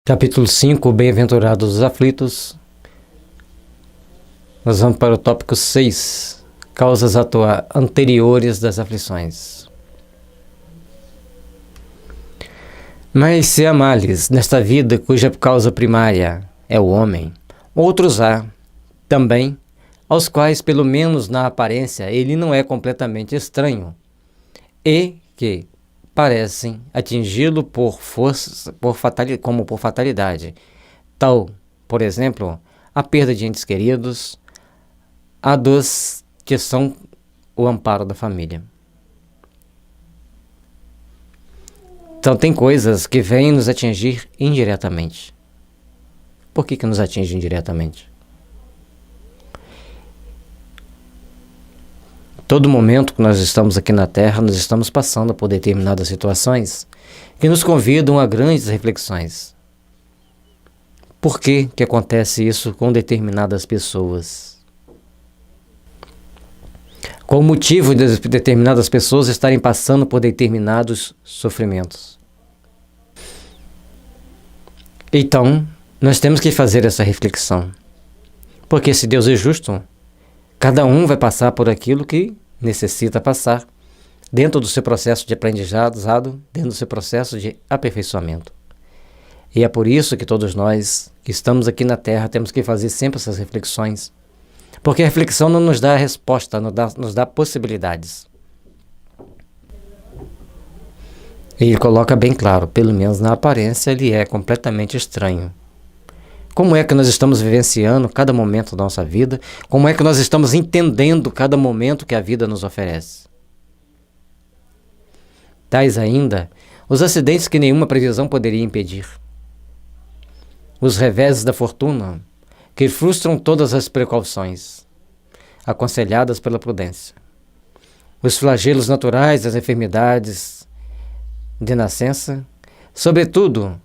Capítulo 5, Bem-aventurados os aflitos. Nós vamos para o tópico 6, causas anteriores das aflições. Mas se há males nesta vida cuja causa primária é o homem, outros há, também, aos quais, pelo menos na aparência, ele não é completamente estranho, e que parecem atingi-lo por força, como por fatalidade. Tal, por exemplo, a perda de entes queridos, a dos que são o amparo da família. Então, tem coisas que vêm nos atingir indiretamente. Por que nos atinge indiretamente? Todo momento que nós estamos aqui na Terra, nós estamos passando por determinadas situações que nos convidam a grandes reflexões. Por que acontece isso com determinadas pessoas? Qual o motivo de determinadas pessoas estarem passando por determinados sofrimentos? Então, nós temos que fazer essa reflexão. Porque se Deus é justo, cada um vai passar por aquilo que necessita passar, dentro do seu processo de aprendizado, dentro do seu processo de aperfeiçoamento. E é por isso que todos nós que estamos aqui na Terra temos que fazer sempre essas reflexões. Porque a reflexão não nos dá resposta, nos dá possibilidades. E ele coloca bem claro, pelo menos na aparência, ele é completamente estranho. Como é que nós estamos vivenciando cada momento da nossa vida? Como é que nós estamos entendendo cada momento que a vida nos oferece? Tais ainda os acidentes que nenhuma previsão poderia impedir. Os reveses da fortuna que frustram todas as precauções, aconselhadas pela prudência. Os flagelos naturais das enfermidades de nascença, sobretudo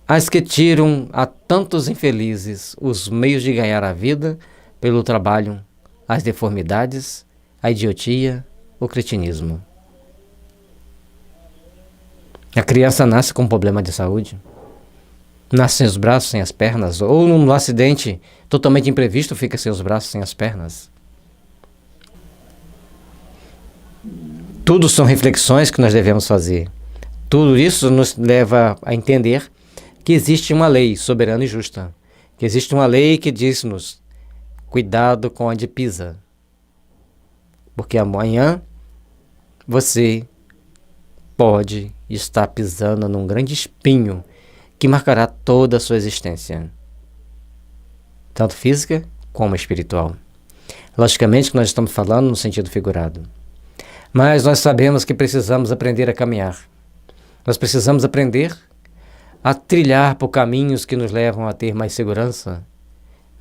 as que tiram a tantos infelizes os meios de ganhar a vida pelo trabalho, as deformidades, a idiotia, o cretinismo. A criança nasce com um problema de saúde, nasce sem os braços, sem as pernas, ou num acidente totalmente imprevisto fica sem os braços, sem as pernas. Tudo são reflexões que nós devemos fazer. Tudo isso nos leva a entender que existe uma lei soberana e justa, que existe uma lei que diz-nos, cuidado com onde pisa, porque amanhã você pode estar pisando num grande espinho que marcará toda a sua existência, tanto física como espiritual. Logicamente que nós estamos falando no sentido figurado, mas nós sabemos que precisamos aprender a caminhar, nós precisamos aprender a trilhar por caminhos que nos levam a ter mais segurança.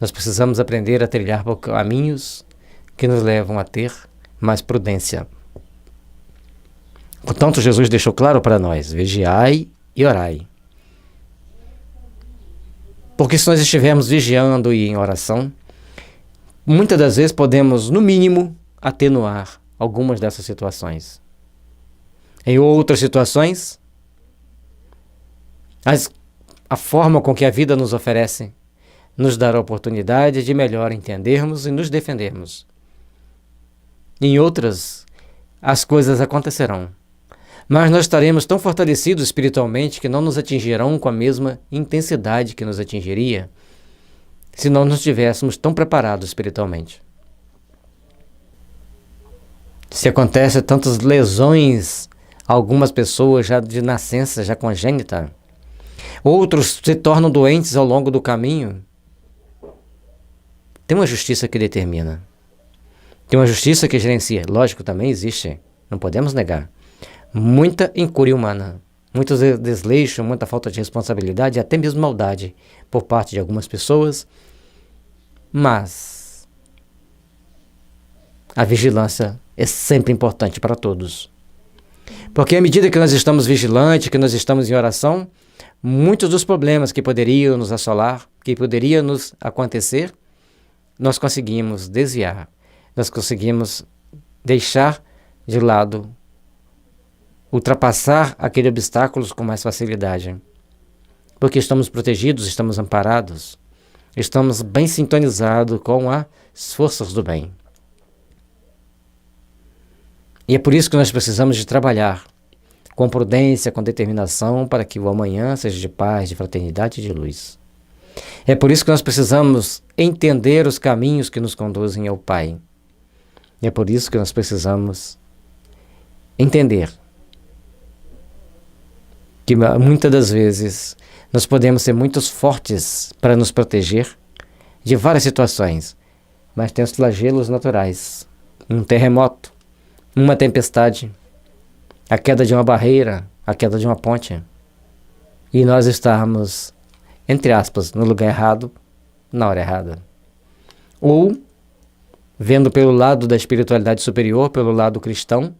Nós precisamos aprender a trilhar por caminhos que nos levam a ter mais prudência. Portanto, Jesus deixou claro para nós, vigiai e orai. Porque se nós estivermos vigiando e em oração, muitas das vezes podemos, no mínimo, atenuar algumas dessas situações. Em outras situações, a forma com que a vida nos oferece nos dará a oportunidade de melhor entendermos e nos defendermos. Em outras, as coisas acontecerão, mas nós estaremos tão fortalecidos espiritualmente que não nos atingirão com a mesma intensidade que nos atingiria se não nos estivéssemos tão preparados espiritualmente. Se acontecem tantas lesões a algumas pessoas já de nascença, já congênita, outros se tornam doentes ao longo do caminho. Tem uma justiça que determina. Tem uma justiça que gerencia. Lógico, também existe. Não podemos negar. Muita incúria humana. Muito desleixo, muita falta de responsabilidade e até mesmo maldade por parte de algumas pessoas. Mas a vigilância é sempre importante para todos. Porque à medida que nós estamos vigilantes, que nós estamos em oração, muitos dos problemas que poderiam nos assolar, que poderiam nos acontecer, nós conseguimos desviar, nós conseguimos deixar de lado, ultrapassar aqueles obstáculos com mais facilidade. porque estamos protegidos, estamos amparados, estamos bem sintonizados com as forças do bem. E é por isso que nós precisamos de trabalhar com prudência, com determinação, para que o amanhã seja de paz, de fraternidade e de luz. É por isso que nós precisamos entender os caminhos que nos conduzem ao Pai. E é por isso que nós precisamos entender que muitas das vezes nós podemos ser muito fortes para nos proteger de várias situações, mas tem os flagelos naturais, um terremoto, uma tempestade, a queda de uma barreira, a queda de uma ponte, e nós estarmos, entre aspas, no lugar errado, na hora errada. Ou, vendo pelo lado da espiritualidade superior, pelo lado cristão,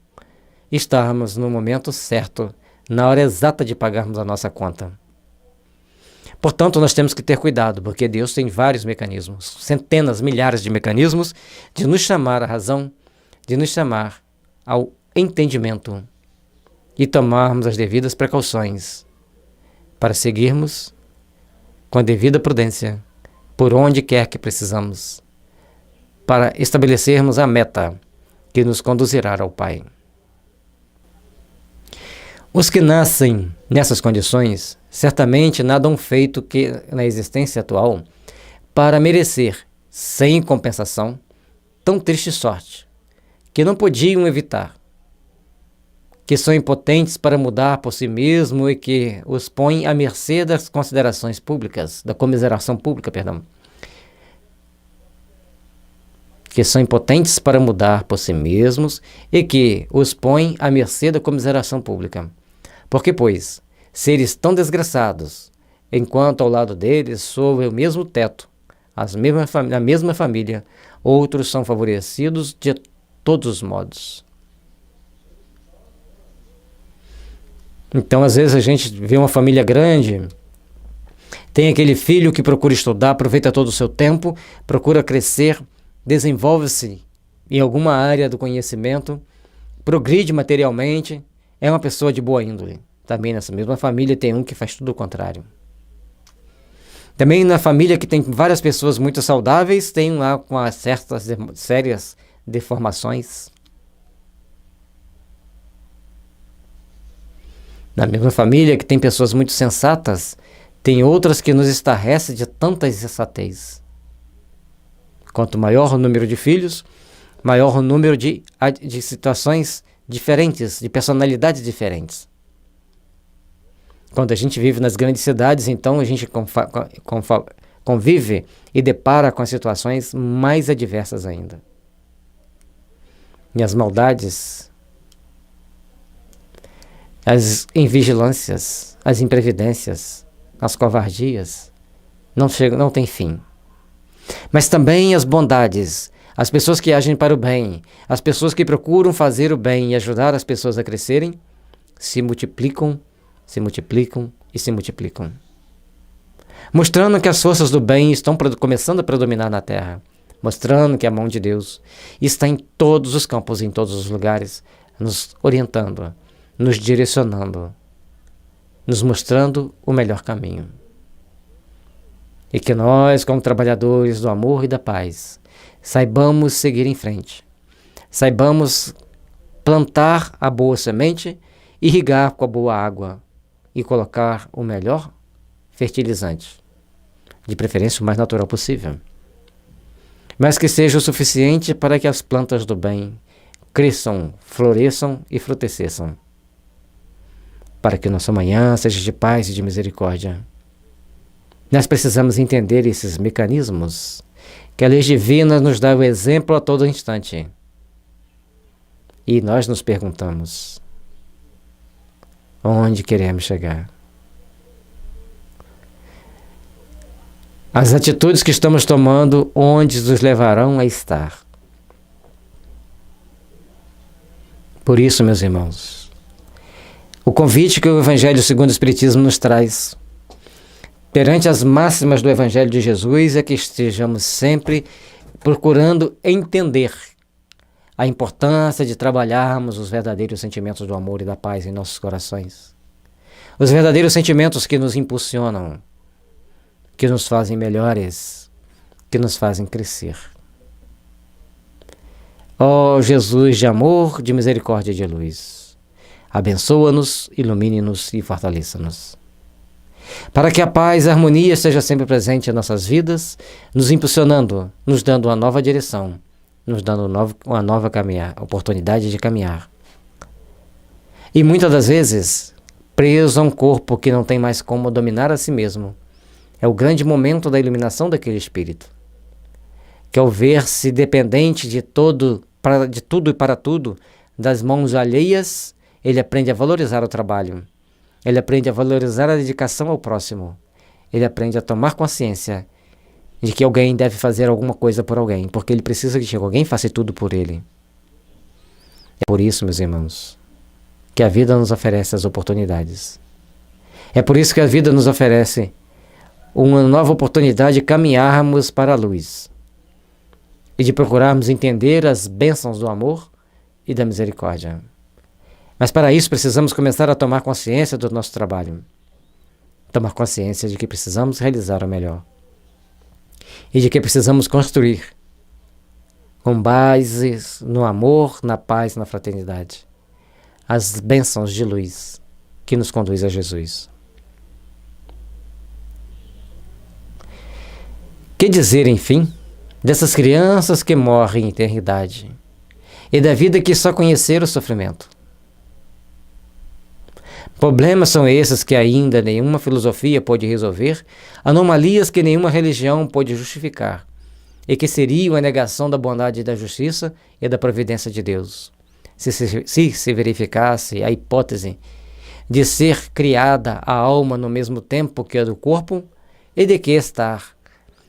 estarmos no momento certo, na hora exata de pagarmos a nossa conta. Portanto, nós temos que ter cuidado, porque Deus tem vários mecanismos, centenas, milhares de mecanismos, de nos chamar à razão, de nos chamar ao entendimento e tomarmos as devidas precauções para seguirmos com a devida prudência por onde quer que precisamos, para estabelecermos a meta que nos conduzirá ao Pai. Os que nascem nessas condições certamente nada hão feito que na existência atual para merecer, sem compensação, tão triste sorte, que não podiam evitar, que são impotentes para mudar por si mesmo e que os põem à mercê das considerações públicas, da comiseração pública, que são impotentes para mudar por si mesmos e que os põem à mercê da comiseração pública. Porque, pois, seres tão desgraçados, enquanto ao lado deles sob o mesmo teto, a mesma família, outros são favorecidos de todos os modos. Então, às vezes a gente vê uma família grande, tem aquele filho que procura estudar, aproveita todo o seu tempo, procura crescer, desenvolve-se em alguma área do conhecimento, progride materialmente, é uma pessoa de boa índole. Também nessa mesma família tem um que faz tudo o contrário. Também na família que tem várias pessoas muito saudáveis, tem um lá com certas sérias deformações. Na mesma família que tem pessoas muito sensatas, tem outras que nos estarrecem de tanta insensatez. Quanto maior o número de filhos, maior o número de situações diferentes, de personalidades diferentes. Quando a gente vive nas grandes cidades, então a gente convive e depara com as situações mais adversas ainda. E as maldades, as invigilâncias, as imprevidências, as covardias, não têm fim. Mas também as bondades, as pessoas que agem para o bem, as pessoas que procuram fazer o bem e ajudar as pessoas a crescerem, se multiplicam e se multiplicam. Mostrando que as forças do bem estão começando a predominar na Terra. Mostrando que a mão de Deus está em todos os campos, em todos os lugares, nos orientando, nos direcionando, nos mostrando o melhor caminho. E que nós, como trabalhadores do amor e da paz, saibamos seguir em frente, saibamos plantar a boa semente, irrigar com a boa água e colocar o melhor fertilizante, de preferência o mais natural possível, mas que seja o suficiente para que as plantas do bem cresçam, floresçam e frutesçam, para que nossa manhã seja de paz e de misericórdia. Nós precisamos entender esses mecanismos, que a lei divina nos dá o exemplo a todo instante. E nós nos perguntamos, onde queremos chegar? As atitudes que estamos tomando, onde nos levarão a estar? Por isso, meus irmãos, o convite que o Evangelho segundo o Espiritismo nos traz, perante as máximas do Evangelho de Jesus, é que estejamos sempre procurando entender a importância de trabalharmos os verdadeiros sentimentos do amor e da paz em nossos corações. os verdadeiros sentimentos que nos impulsionam, que nos fazem melhores, que nos fazem crescer. Ó Jesus de amor, de misericórdia e de luz, abençoa-nos, ilumine-nos e fortaleça-nos. Para que a paz e a harmonia esteja sempre presente em nossas vidas, nos impulsionando, nos dando uma nova direção, nos dando uma nova oportunidade de caminhar. E muitas das vezes, preso a um corpo que não tem mais como dominar a si mesmo, é o grande momento da iluminação daquele espírito, que ao ver-se dependente de tudo e para tudo, das mãos alheias, ele aprende a valorizar o trabalho, ele aprende a valorizar a dedicação ao próximo, ele aprende a tomar consciência de que alguém deve fazer alguma coisa por alguém, porque ele precisa que alguém faça tudo por ele. É por isso, meus irmãos, que a vida nos oferece as oportunidades. É por isso que a vida nos oferece uma nova oportunidade de caminharmos para a luz e de procurarmos entender as bênçãos do amor e da misericórdia. Mas para isso precisamos começar a tomar consciência do nosso trabalho, tomar consciência de que precisamos realizar o melhor e de que precisamos construir com bases no amor, na paz, na fraternidade, as bênçãos de luz que nos conduz a Jesus. Que dizer, enfim, dessas crianças que morrem em eternidade e da vida que só conheceram o sofrimento? Problemas são esses que ainda nenhuma filosofia pôde resolver, anomalias que nenhuma religião pôde justificar, e que seriam a negação da bondade e da justiça e da providência de Deus, se verificasse a hipótese de ser criada a alma no mesmo tempo que a do corpo e de que estar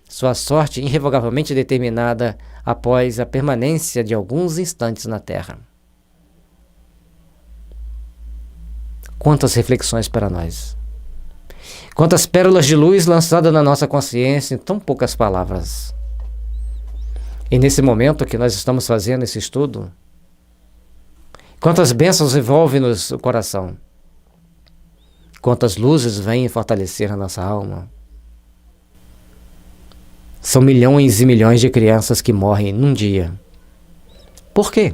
sua sorte irrevogavelmente determinada após a permanência de alguns instantes na Terra. Quantas reflexões para nós! Quantas pérolas de luz lançadas na nossa consciência em tão poucas palavras! E nesse momento que nós estamos fazendo esse estudo, quantas bênçãos envolvem-nos o coração! Quantas luzes vêm fortalecer a nossa alma! São milhões e milhões de crianças que morrem num dia. Por quê?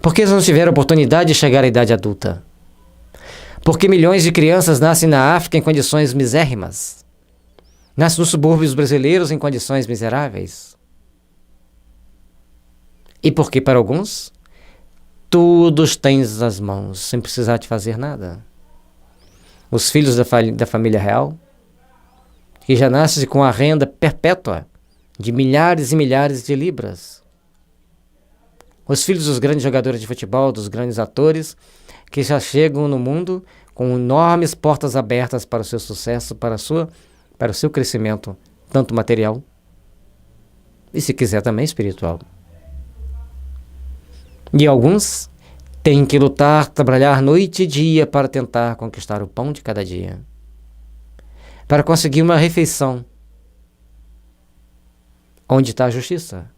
Porque eles não tiveram oportunidade de chegar à idade adulta. Porque milhões de crianças nascem na África em condições misérrimas. Nascem nos subúrbios brasileiros em condições miseráveis. E porque para alguns, tudo tens nas mãos, sem precisar de fazer nada. Os filhos da família real, que já nascem com a renda perpétua de milhares e milhares de libras. Os filhos dos grandes jogadores de futebol, dos grandes atores, que já chegam no mundo com enormes portas abertas para o seu sucesso, para o seu crescimento, tanto material e, se quiser, também espiritual. E alguns têm que lutar, trabalhar noite e dia para tentar conquistar o pão de cada dia, para conseguir uma refeição. Onde está a justiça?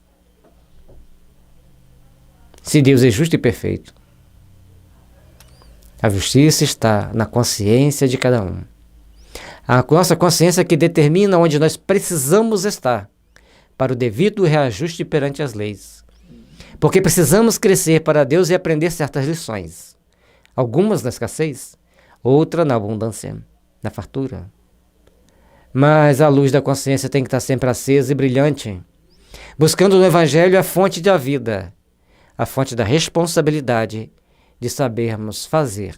Se Deus é justo e perfeito, a justiça está na consciência de cada um. A nossa consciência que determina onde nós precisamos estar para o devido reajuste perante as leis. Porque precisamos crescer para Deus e aprender certas lições. Algumas na escassez, outras na abundância, na fartura. Mas a luz da consciência tem que estar sempre acesa e brilhante, buscando no Evangelho a fonte da vida, a fonte da responsabilidade de sabermos fazer,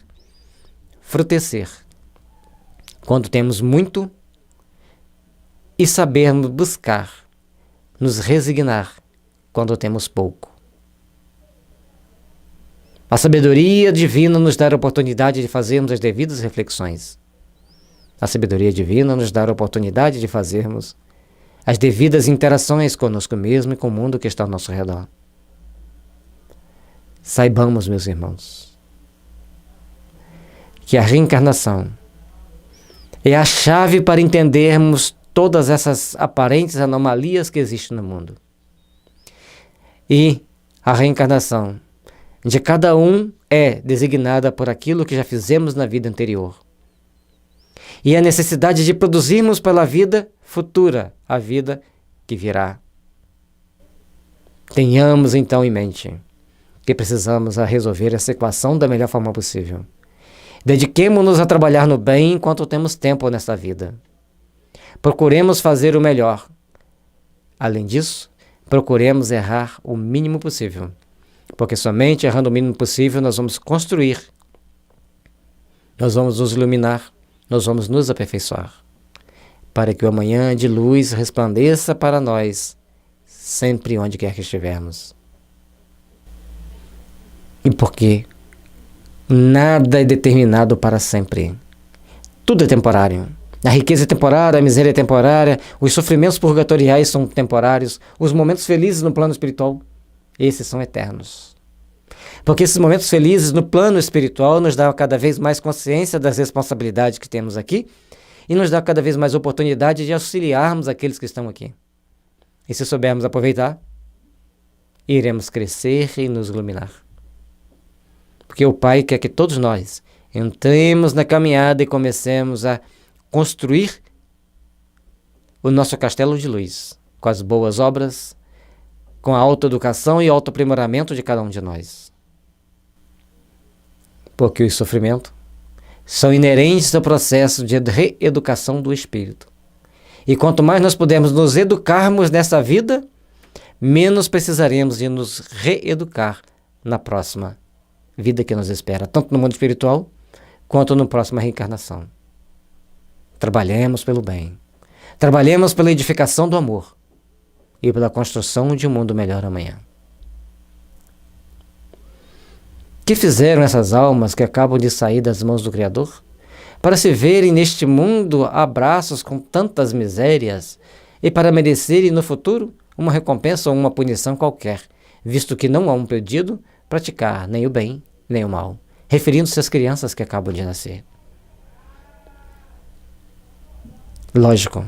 frutecer, quando temos muito, e sabermos buscar, nos resignar, quando temos pouco. A sabedoria divina nos dá a oportunidade de fazermos as devidas reflexões. A sabedoria divina nos dá a oportunidade de fazermos as devidas interações conosco mesmo e com o mundo que está ao nosso redor. Saibamos, meus irmãos, que a reencarnação é a chave para entendermos todas essas aparentes anomalias que existem no mundo. E a reencarnação de cada um é designada por aquilo que já fizemos na vida anterior. E a necessidade de produzirmos pela vida futura, a vida que virá. Tenhamos então em mente que precisamos resolver essa equação da melhor forma possível. Dediquemo-nos a trabalhar no bem enquanto temos tempo nesta vida. Procuremos fazer o melhor. Além disso, procuremos errar o mínimo possível, porque somente errando o mínimo possível nós vamos construir, nós vamos nos iluminar, nós vamos nos aperfeiçoar, para que o amanhã de luz resplandeça para nós, sempre onde quer que estivermos. E porque nada é determinado para sempre. Tudo é temporário. A riqueza é temporária, a miséria é temporária, os sofrimentos purgatoriais são temporários, os momentos felizes no plano espiritual, esses são eternos. Porque esses momentos felizes no plano espiritual nos dão cada vez mais consciência das responsabilidades que temos aqui e nos dá cada vez mais oportunidade de auxiliarmos aqueles que estão aqui. E se soubermos aproveitar, iremos crescer e nos iluminar. Porque o Pai quer que todos nós entremos na caminhada e comecemos a construir o nosso castelo de luz, com as boas obras, com a autoeducação e autoaprimoramento de cada um de nós. Porque os sofrimentos são inerentes ao processo de reeducação do espírito. E quanto mais nós pudermos nos educarmos nessa vida, menos precisaremos de nos reeducar na próxima vida que nos espera, tanto no mundo espiritual, quanto na próxima reencarnação. Trabalhemos pelo bem. Trabalhemos pela edificação do amor e pela construção de um mundo melhor amanhã. Que fizeram essas almas que acabam de sair das mãos do Criador para se verem neste mundo a braços com tantas misérias e para merecerem no futuro uma recompensa ou uma punição qualquer, visto que não há um pedido praticar nem o bem nem o mal, referindo-se às crianças que acabam de nascer? Lógico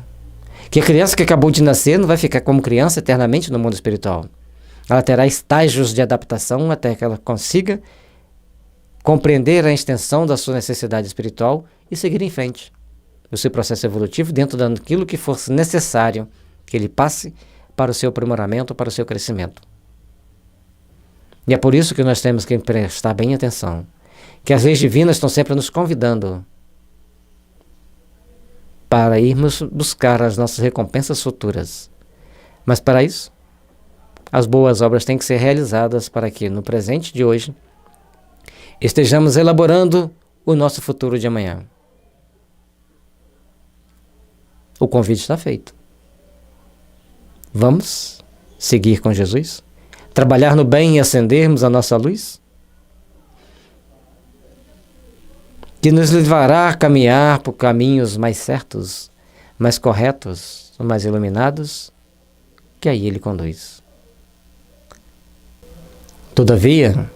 que a criança que acabou de nascer não vai ficar como criança eternamente no mundo espiritual. Ela terá estágios de adaptação até que ela consiga compreender a extensão da sua necessidade espiritual e seguir em frente o seu processo evolutivo dentro daquilo que fosse necessário que ele passe para o seu aprimoramento, para o seu crescimento. E é por isso que nós temos que prestar bem atenção, que as leis divinas estão sempre nos convidando para irmos buscar as nossas recompensas futuras. Mas para isso, as boas obras têm que ser realizadas para que no presente de hoje estejamos elaborando o nosso futuro de amanhã. O convite está feito. Vamos seguir com Jesus? Trabalhar no bem e acendermos a nossa luz? Que nos levará a caminhar por caminhos mais certos, mais corretos, mais iluminados, que aí Ele conduz. Todavia,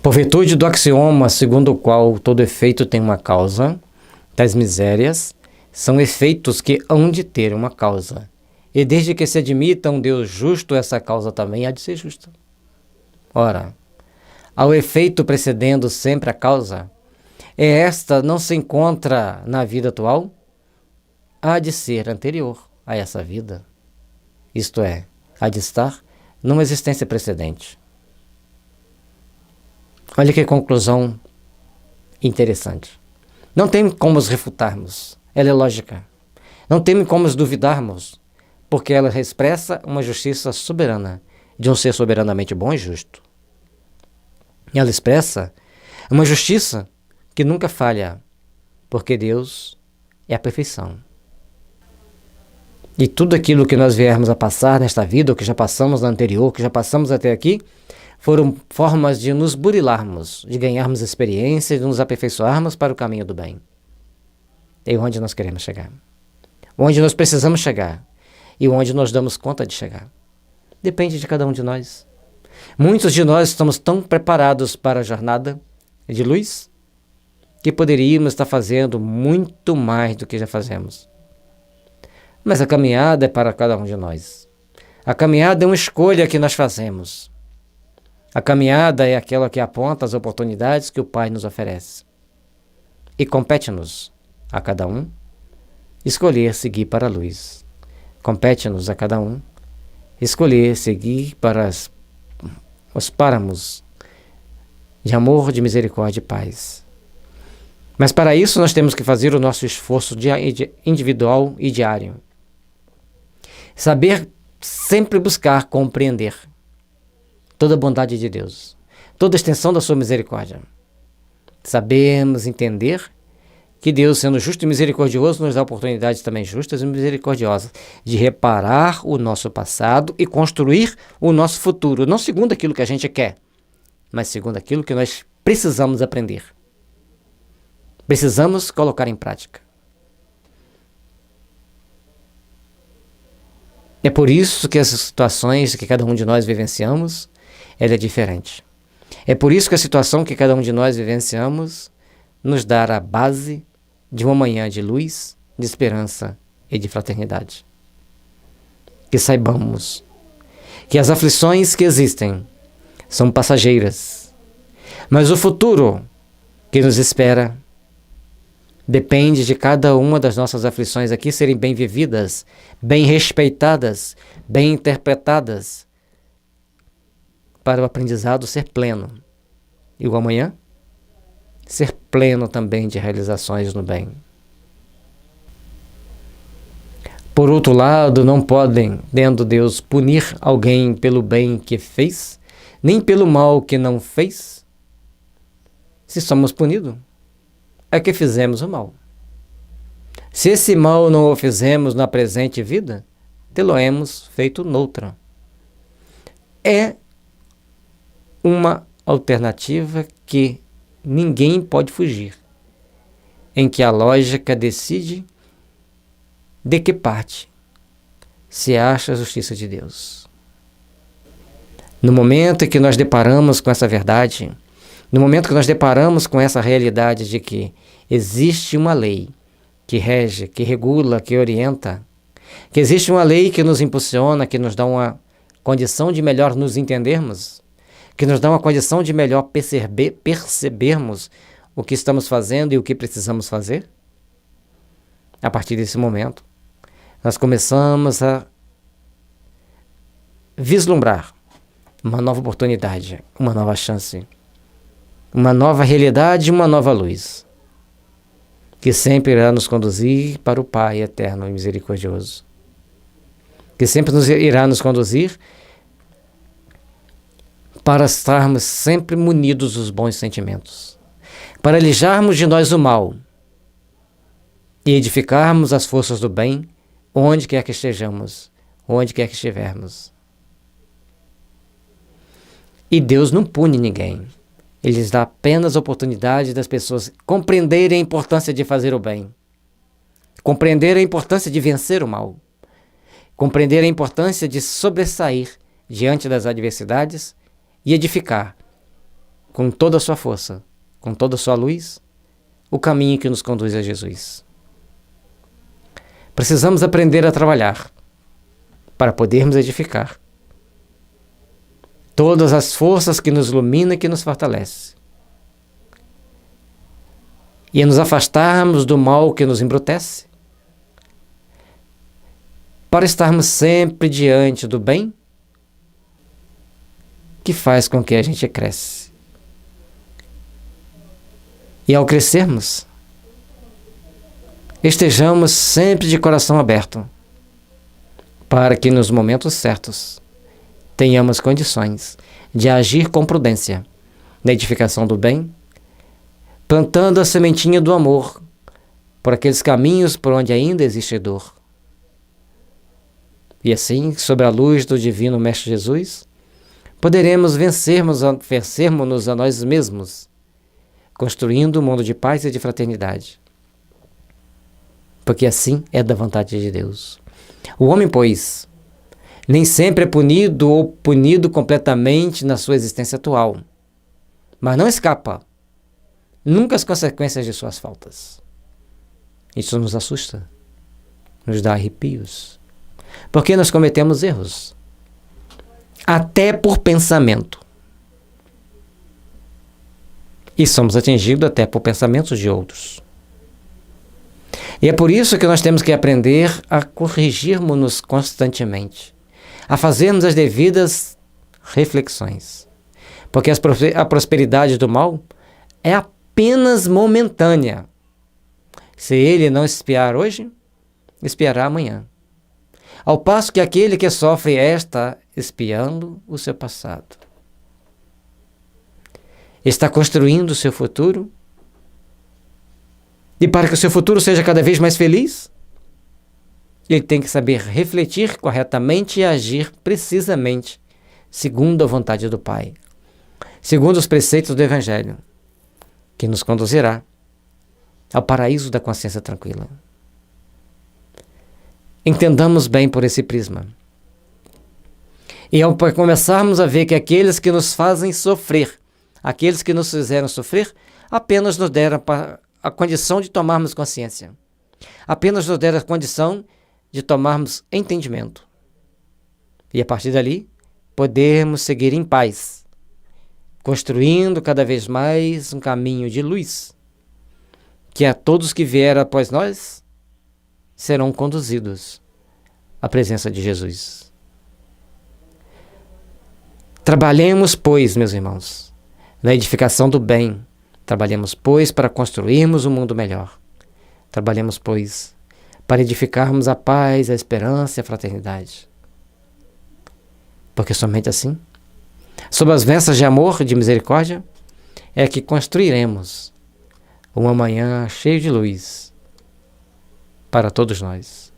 por virtude do axioma segundo o qual todo efeito tem uma causa, tais misérias são efeitos que hão de ter uma causa. E desde que se admita um Deus justo, essa causa também há de ser justa. Ora, ao efeito precedendo sempre a causa, esta não se encontra na vida atual, há de ser anterior a essa vida. Isto é, há de estar numa existência precedente. Olha que conclusão interessante. Não tem como os refutarmos, ela é lógica. Não tem como os duvidarmos, porque ela expressa uma justiça soberana, de um ser soberanamente bom e justo. Ela expressa uma justiça que nunca falha, porque Deus é a perfeição. E tudo aquilo que nós viermos a passar nesta vida, ou que já passamos na anterior, que já passamos até aqui, foram formas de nos burilarmos, de ganharmos experiência, de nos aperfeiçoarmos para o caminho do bem. É onde nós queremos chegar. Onde nós precisamos chegar. E onde nós damos conta de chegar. Depende de cada um de nós. Muitos de nós estamos tão preparados para a jornada de luz que poderíamos estar fazendo muito mais do que já fazemos. Mas a caminhada é para cada um de nós. A caminhada é uma escolha que nós fazemos. A caminhada é aquela que aponta as oportunidades que o Pai nos oferece. E compete-nos, a cada um, escolher seguir para a luz. Compete-nos a cada um escolher seguir para os páramos de amor, de misericórdia e paz. Mas para isso nós temos que fazer o nosso esforço individual e diário. Saber sempre buscar compreender toda a bondade de Deus, toda a extensão da sua misericórdia. Sabemos entender que Deus, sendo justo e misericordioso, nos dá oportunidades também justas e misericordiosas de reparar o nosso passado e construir o nosso futuro, não segundo aquilo que a gente quer, mas segundo aquilo que nós precisamos aprender. Precisamos colocar em prática. É por isso que as situações que cada um de nós vivenciamos, ela é diferente. É por isso que a situação que cada um de nós vivenciamos nos dá a base de uma manhã de luz, de esperança e de fraternidade. Que saibamos que as aflições que existem são passageiras, mas o futuro que nos espera depende de cada uma das nossas aflições aqui serem bem vividas, bem respeitadas, bem interpretadas, para o aprendizado ser pleno. E o amanhã? Ser pleno também de realizações no bem. Por outro lado, não podem, tendo Deus, punir alguém pelo bem que fez, nem pelo mal que não fez. Se somos punidos, é que fizemos o mal. Se esse mal não o fizemos na presente vida, tê-lo-emos feito noutra. É uma alternativa que ninguém pode fugir, em que a lógica decide de que parte se acha a justiça de Deus. No momento em que nós deparamos com essa verdade, no momento que nós deparamos com essa realidade de que existe uma lei que rege, que regula, que orienta, que existe uma lei que nos impulsiona, que nos dá uma condição de melhor nos entendermos, que nos dá uma condição de melhor percebermos o que estamos fazendo e o que precisamos fazer. A partir desse momento, nós começamos a vislumbrar uma nova oportunidade, uma nova chance, uma nova realidade, uma nova luz, que sempre irá nos conduzir para o Pai eterno e misericordioso, que sempre irá nos conduzir para estarmos sempre munidos dos bons sentimentos, para alejarmos de nós o mal e edificarmos as forças do bem onde quer que estejamos, onde quer que estivermos. E Deus não pune ninguém. Ele lhes dá apenas a oportunidade das pessoas compreenderem a importância de fazer o bem, compreender a importância de vencer o mal, compreender a importância de sobressair diante das adversidades e edificar com toda a sua força, com toda a sua luz, o caminho que nos conduz a Jesus. Precisamos aprender a trabalhar para podermos edificar todas as forças que nos iluminam e que nos fortalecem, e nos afastarmos do mal que nos embrutece, para estarmos sempre diante do bem que faz com que a gente cresça. E ao crescermos, estejamos sempre de coração aberto, para que nos momentos certos tenhamos condições de agir com prudência na edificação do bem, plantando a sementinha do amor por aqueles caminhos por onde ainda existe dor. E assim, sob a luz do divino Mestre Jesus, poderemos vencermos-nos a nós mesmos, construindo um mundo de paz e de fraternidade. Porque assim é da vontade de Deus. O homem, pois, nem sempre é punido ou punido completamente na sua existência atual, mas não escapa nunca às consequências de suas faltas. Isso nos assusta, nos dá arrepios, porque nós cometemos erros, até por pensamento. E somos atingidos até por pensamentos de outros. E é por isso que nós temos que aprender a corrigirmos-nos constantemente, a fazermos as devidas reflexões. Porque a prosperidade do mal é apenas momentânea. Se ele não espiar hoje, espiará amanhã. Ao passo que aquele que sofre está espiando o seu passado. Está construindo o seu futuro. E para que o seu futuro seja cada vez mais feliz, ele tem que saber refletir corretamente e agir precisamente segundo a vontade do Pai, segundo os preceitos do Evangelho, que nos conduzirá ao paraíso da consciência tranquila. Entendamos bem por esse prisma. E ao começarmos a ver que aqueles que nos fazem sofrer, aqueles que nos fizeram sofrer, apenas nos deram a condição de tomarmos consciência. Apenas nos deram a condição de tomarmos entendimento. E a partir dali, podermos seguir em paz, construindo cada vez mais um caminho de luz, que a todos que vieram após nós serão conduzidos à presença de Jesus. Trabalhemos, pois, meus irmãos, na edificação do bem. Trabalhemos, pois, para construirmos um mundo melhor. Trabalhemos, pois, para edificarmos a paz, a esperança e a fraternidade. Porque somente assim, sob as bênçãos de amor e de misericórdia, é que construiremos uma manhã cheia de luz para todos nós.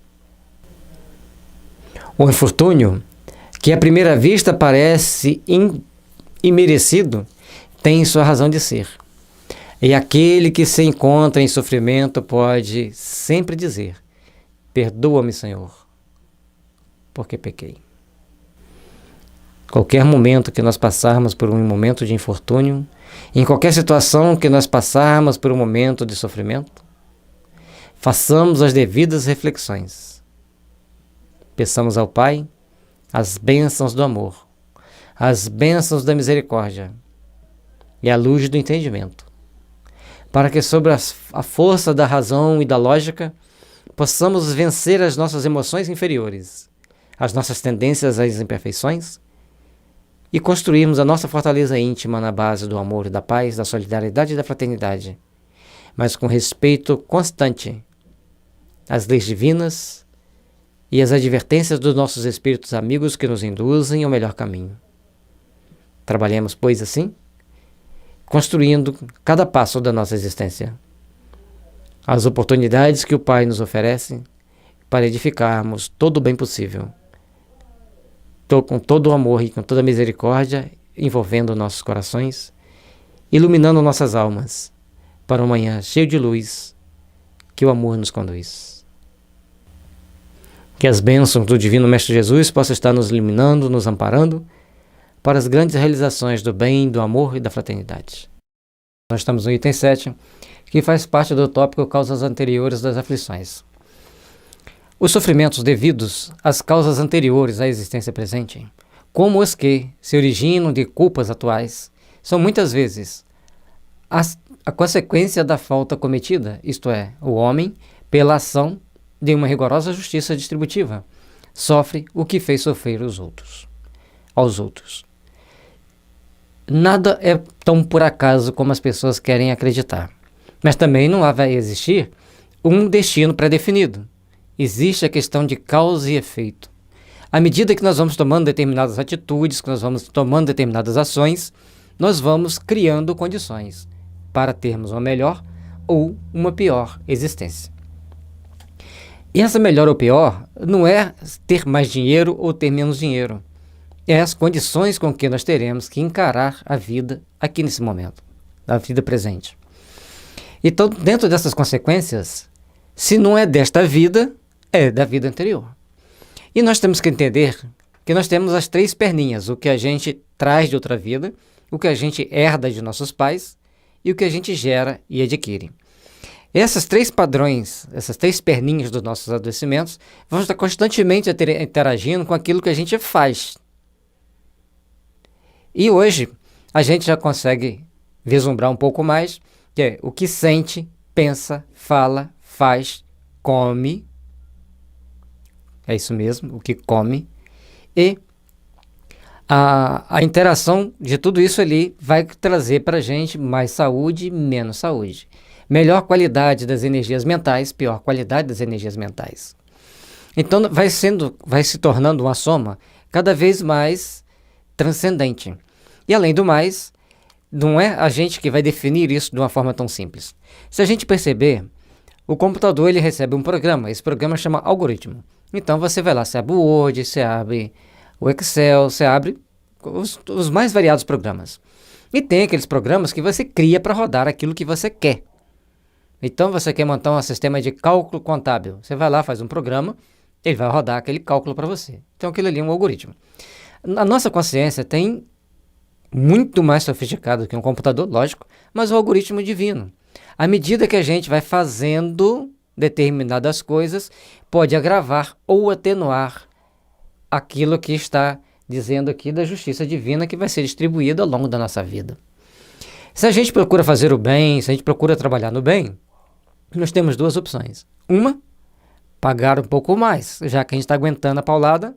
O infortúnio, que à primeira vista parece imerecido, tem sua razão de ser. E aquele que se encontra em sofrimento pode sempre dizer: perdoa-me, Senhor, porque pequei. Qualquer momento que nós passarmos por um momento de infortúnio, em qualquer situação que nós passarmos por um momento de sofrimento, façamos as devidas reflexões. Peçamos ao Pai as bênçãos do amor, as bênçãos da misericórdia e a luz do entendimento, para que sobre a força da razão e da lógica possamos vencer as nossas emoções inferiores, as nossas tendências às imperfeições e construirmos a nossa fortaleza íntima na base do amor, da paz, da solidariedade e da fraternidade, mas com respeito constante às leis divinas e às advertências dos nossos espíritos amigos que nos induzem ao melhor caminho. Trabalhemos, pois, assim, construindo cada passo da nossa existência as oportunidades que o Pai nos oferece para edificarmos todo o bem possível, com todo o amor e com toda a misericórdia, envolvendo nossos corações, iluminando nossas almas para um amanhã cheio de luz que o amor nos conduz. Que as bênçãos do Divino Mestre Jesus possam estar nos iluminando, nos amparando para as grandes realizações do bem, do amor e da fraternidade. Nós estamos no item 7, que faz parte do tópico causas anteriores das aflições. Os sofrimentos devidos às causas anteriores à existência presente, como os que se originam de culpas atuais, são muitas vezes a consequência da falta cometida, isto é, o homem, pela ação de uma rigorosa justiça distributiva, sofre o que fez sofrer aos outros. Nada é tão por acaso como as pessoas querem acreditar, mas também não vai existir um destino pré-definido. Existe a questão de causa e efeito. À medida que nós vamos tomando determinadas atitudes, que nós vamos tomando determinadas ações, nós vamos criando condições para termos uma melhor ou uma pior existência. E essa melhor ou pior não é ter mais dinheiro ou ter menos dinheiro. É as condições com que nós teremos que encarar a vida aqui nesse momento, a vida presente. Então, dentro dessas consequências, se não é desta vida, é da vida anterior. E nós temos que entender que nós temos as 3 perninhas, o que a gente traz de outra vida, o que a gente herda de nossos pais e o que a gente gera e adquire. Essas 3 padrões, essas 3 perninhas dos nossos adoecimentos vão estar constantemente interagindo com aquilo que a gente faz. E hoje a gente já consegue vislumbrar um pouco mais, que é o que sente, pensa, fala, faz, come, é isso mesmo, o que come, e a interação de tudo isso ali vai trazer para a gente mais saúde e menos saúde. Melhor qualidade das energias mentais, pior qualidade das energias mentais. Então vai se tornando uma soma cada vez mais transcendente. E além do mais, não é a gente que vai definir isso de uma forma tão simples. Se a gente perceber, o computador ele recebe um programa, esse programa chama algoritmo. Então você vai lá, você abre o Word, você abre o Excel, você abre os mais variados programas. E tem aqueles programas que você cria para rodar aquilo que você quer. Então você quer montar um sistema de cálculo contábil. Você vai lá, faz um programa, ele vai rodar aquele cálculo para você. Então aquilo ali é um algoritmo. A nossa consciência tem muito mais sofisticado que um computador, lógico, mas o algoritmo divino. À medida que a gente vai fazendo determinadas coisas, pode agravar ou atenuar aquilo que está dizendo aqui da justiça divina que vai ser distribuída ao longo da nossa vida. Se a gente procura fazer o bem, se a gente procura trabalhar no bem, nós temos duas opções. Uma, pagar um pouco mais, já que a gente está aguentando a paulada,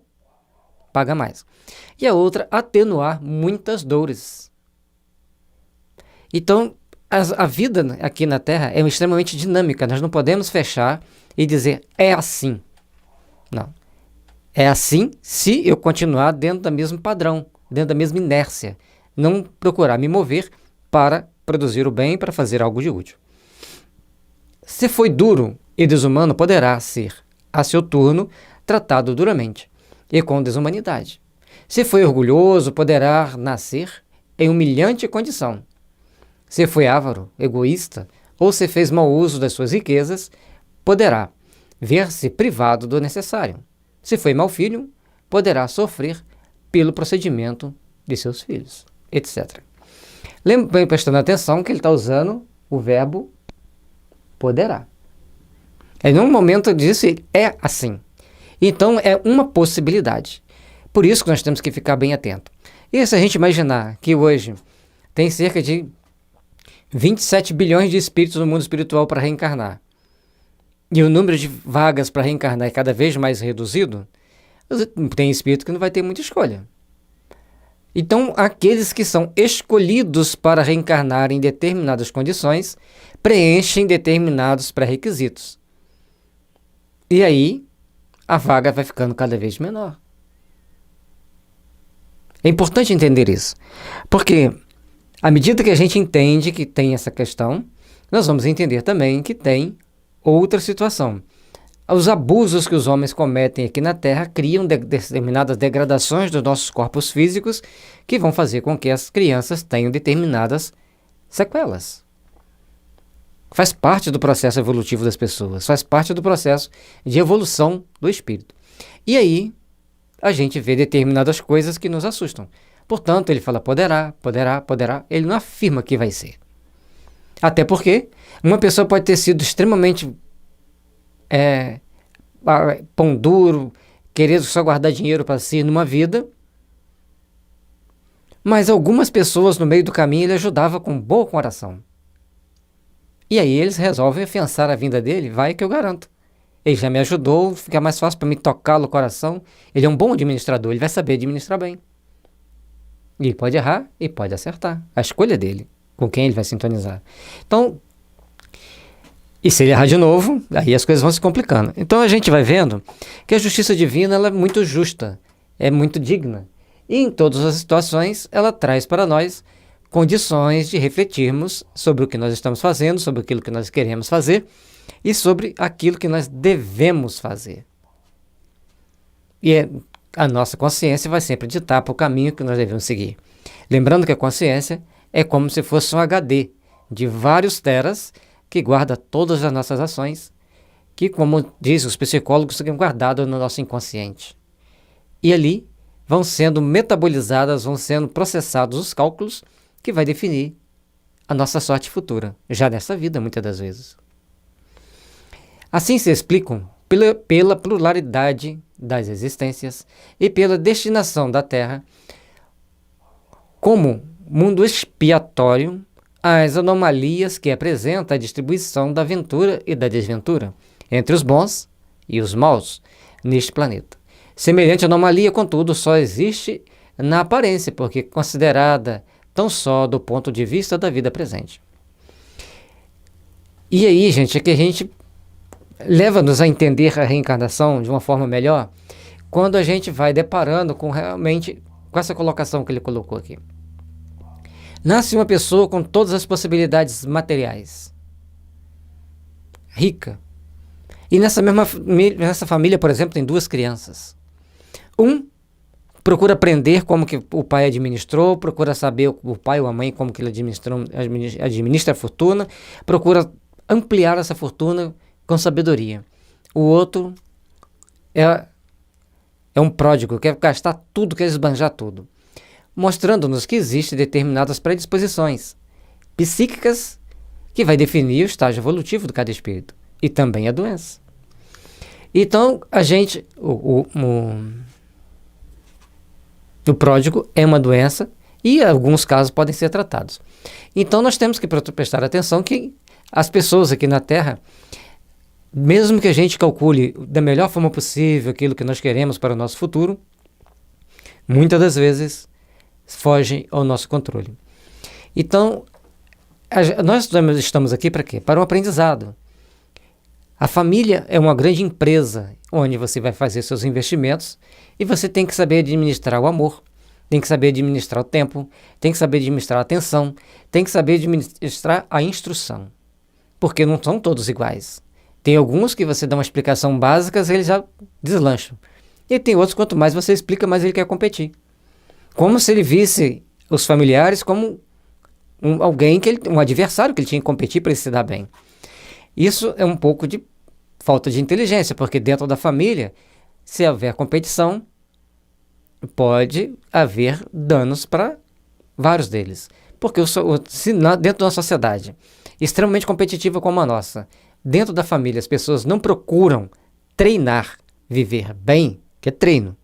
paga mais. E a outra, atenuar muitas dores. Então, a vida aqui na Terra é extremamente dinâmica. Nós não podemos fechar e dizer, é assim. Não. É assim se eu continuar dentro do mesmo padrão, dentro da mesma inércia. Não procurar me mover para produzir o bem, para fazer algo de útil. Se foi duro e desumano, poderá ser, a seu turno, tratado duramente e com desumanidade. Se foi orgulhoso, poderá nascer em humilhante condição. Se foi avaro, egoísta, ou se fez mau uso das suas riquezas, poderá ver-se privado do necessário. Se foi mau filho, poderá sofrer pelo procedimento de seus filhos, etc. Lembre, prestando atenção que ele está usando o verbo poderá. Em um momento disso, é assim. Então, é uma possibilidade. Por isso que nós temos que ficar bem atento. E se a gente imaginar que hoje tem cerca de 27 bilhões de espíritos no mundo espiritual para reencarnar, e o número de vagas para reencarnar é cada vez mais reduzido, tem espírito que não vai ter muita escolha. Então, aqueles que são escolhidos para reencarnar em determinadas condições, preenchem determinados pré-requisitos. E aí, a vaga vai ficando cada vez menor. É importante entender isso, porque à medida que a gente entende que tem essa questão, nós vamos entender também que tem outra situação. Os abusos que os homens cometem aqui na Terra criam determinadas degradações dos nossos corpos físicos que vão fazer com que as crianças tenham determinadas sequelas. Faz parte do processo evolutivo das pessoas, faz parte do processo de evolução do espírito. E aí, a gente vê determinadas coisas que nos assustam. Portanto, ele fala poderá, poderá, poderá. Ele não afirma que vai ser. Até porque uma pessoa pode ter sido extremamente pão duro, querendo só guardar dinheiro para si numa vida, mas algumas pessoas no meio do caminho ele ajudava com boa coração. E aí eles resolvem afiançar a vinda dele, vai que eu garanto. Ele já me ajudou, fica mais fácil para me tocar no coração. Ele é um bom administrador, ele vai saber administrar bem. Ele pode errar e pode acertar. A escolha dele, com quem ele vai sintonizar. Então, e se ele errar de novo, aí as coisas vão se complicando. Então a gente vai vendo que a justiça divina ela é muito justa, é muito digna. E em todas as situações ela traz para nós condições de refletirmos sobre o que nós estamos fazendo, sobre aquilo que nós queremos fazer e sobre aquilo que nós devemos fazer. E a nossa consciência vai sempre ditar para o caminho que nós devemos seguir. Lembrando que a consciência é como se fosse um HD de vários teras que guarda todas as nossas ações, que, como dizem os psicólogos, ficam guardadas no nosso inconsciente. E ali vão sendo metabolizadas, vão sendo processados os cálculos que vai definir a nossa sorte futura, já nessa vida, muitas das vezes. Assim se explicam pela pluralidade das existências e pela destinação da Terra como mundo expiatório as anomalias que apresenta a distribuição da ventura e da desventura entre os bons e os maus neste planeta. Semelhante anomalia, contudo, só existe na aparência, porque é considerada tão só do ponto de vista da vida presente. E aí, gente, é que a gente leva-nos a entender a reencarnação de uma forma melhor quando a gente vai deparando com realmente com essa colocação que ele colocou aqui. Nasce uma pessoa com todas as possibilidades materiais, rica. E nessa família, por exemplo, tem 2 crianças. Um procura aprender como que o pai administrou, procura saber o pai ou a mãe como que ele administra a fortuna, procura ampliar essa fortuna com sabedoria. O outro é um pródigo, quer gastar tudo, quer esbanjar tudo, mostrando-nos que existem determinadas predisposições psíquicas que vai definir o estágio evolutivo de cada espírito e também a doença. Então, o pródigo é uma doença e em alguns casos podem ser tratados. Então, nós temos que prestar atenção que as pessoas aqui na Terra, mesmo que a gente calcule da melhor forma possível aquilo que nós queremos para o nosso futuro, muitas das vezes fogem ao nosso controle. Então, nós estamos aqui para quê? Para um aprendizado. A família é uma grande empresa onde você vai fazer seus investimentos e você tem que saber administrar o amor, tem que saber administrar o tempo, tem que saber administrar a atenção, tem que saber administrar a instrução, porque não são todos iguais. Tem alguns que você dá uma explicação básica, eles já deslancham. E tem outros, quanto mais você explica, mais ele quer competir. Como se ele visse os familiares como um adversário que ele tinha que competir para ele se dar bem. Isso é um pouco de falta de inteligência, porque dentro da família, se houver competição, pode haver danos para vários deles. Porque se dentro de uma sociedade extremamente competitiva como a nossa, dentro da família as pessoas não procuram treinar, viver bem, que é treino,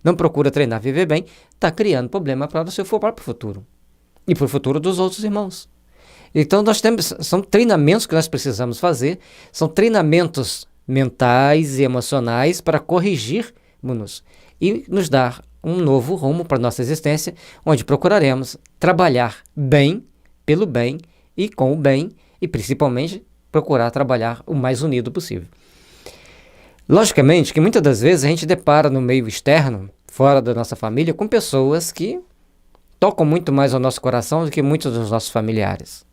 não procura treinar, viver bem, está criando problema para o seu próprio futuro e para o futuro dos outros irmãos. Então são treinamentos que nós precisamos fazer, são treinamentos mentais e emocionais para corrigir-nos e nos dar um novo rumo para a nossa existência, onde procuraremos trabalhar bem, pelo bem e com o bem, e principalmente procurar trabalhar o mais unido possível. Logicamente que muitas das vezes a gente depara no meio externo, fora da nossa família, com pessoas que tocam muito mais ao nosso coração do que muitos dos nossos familiares.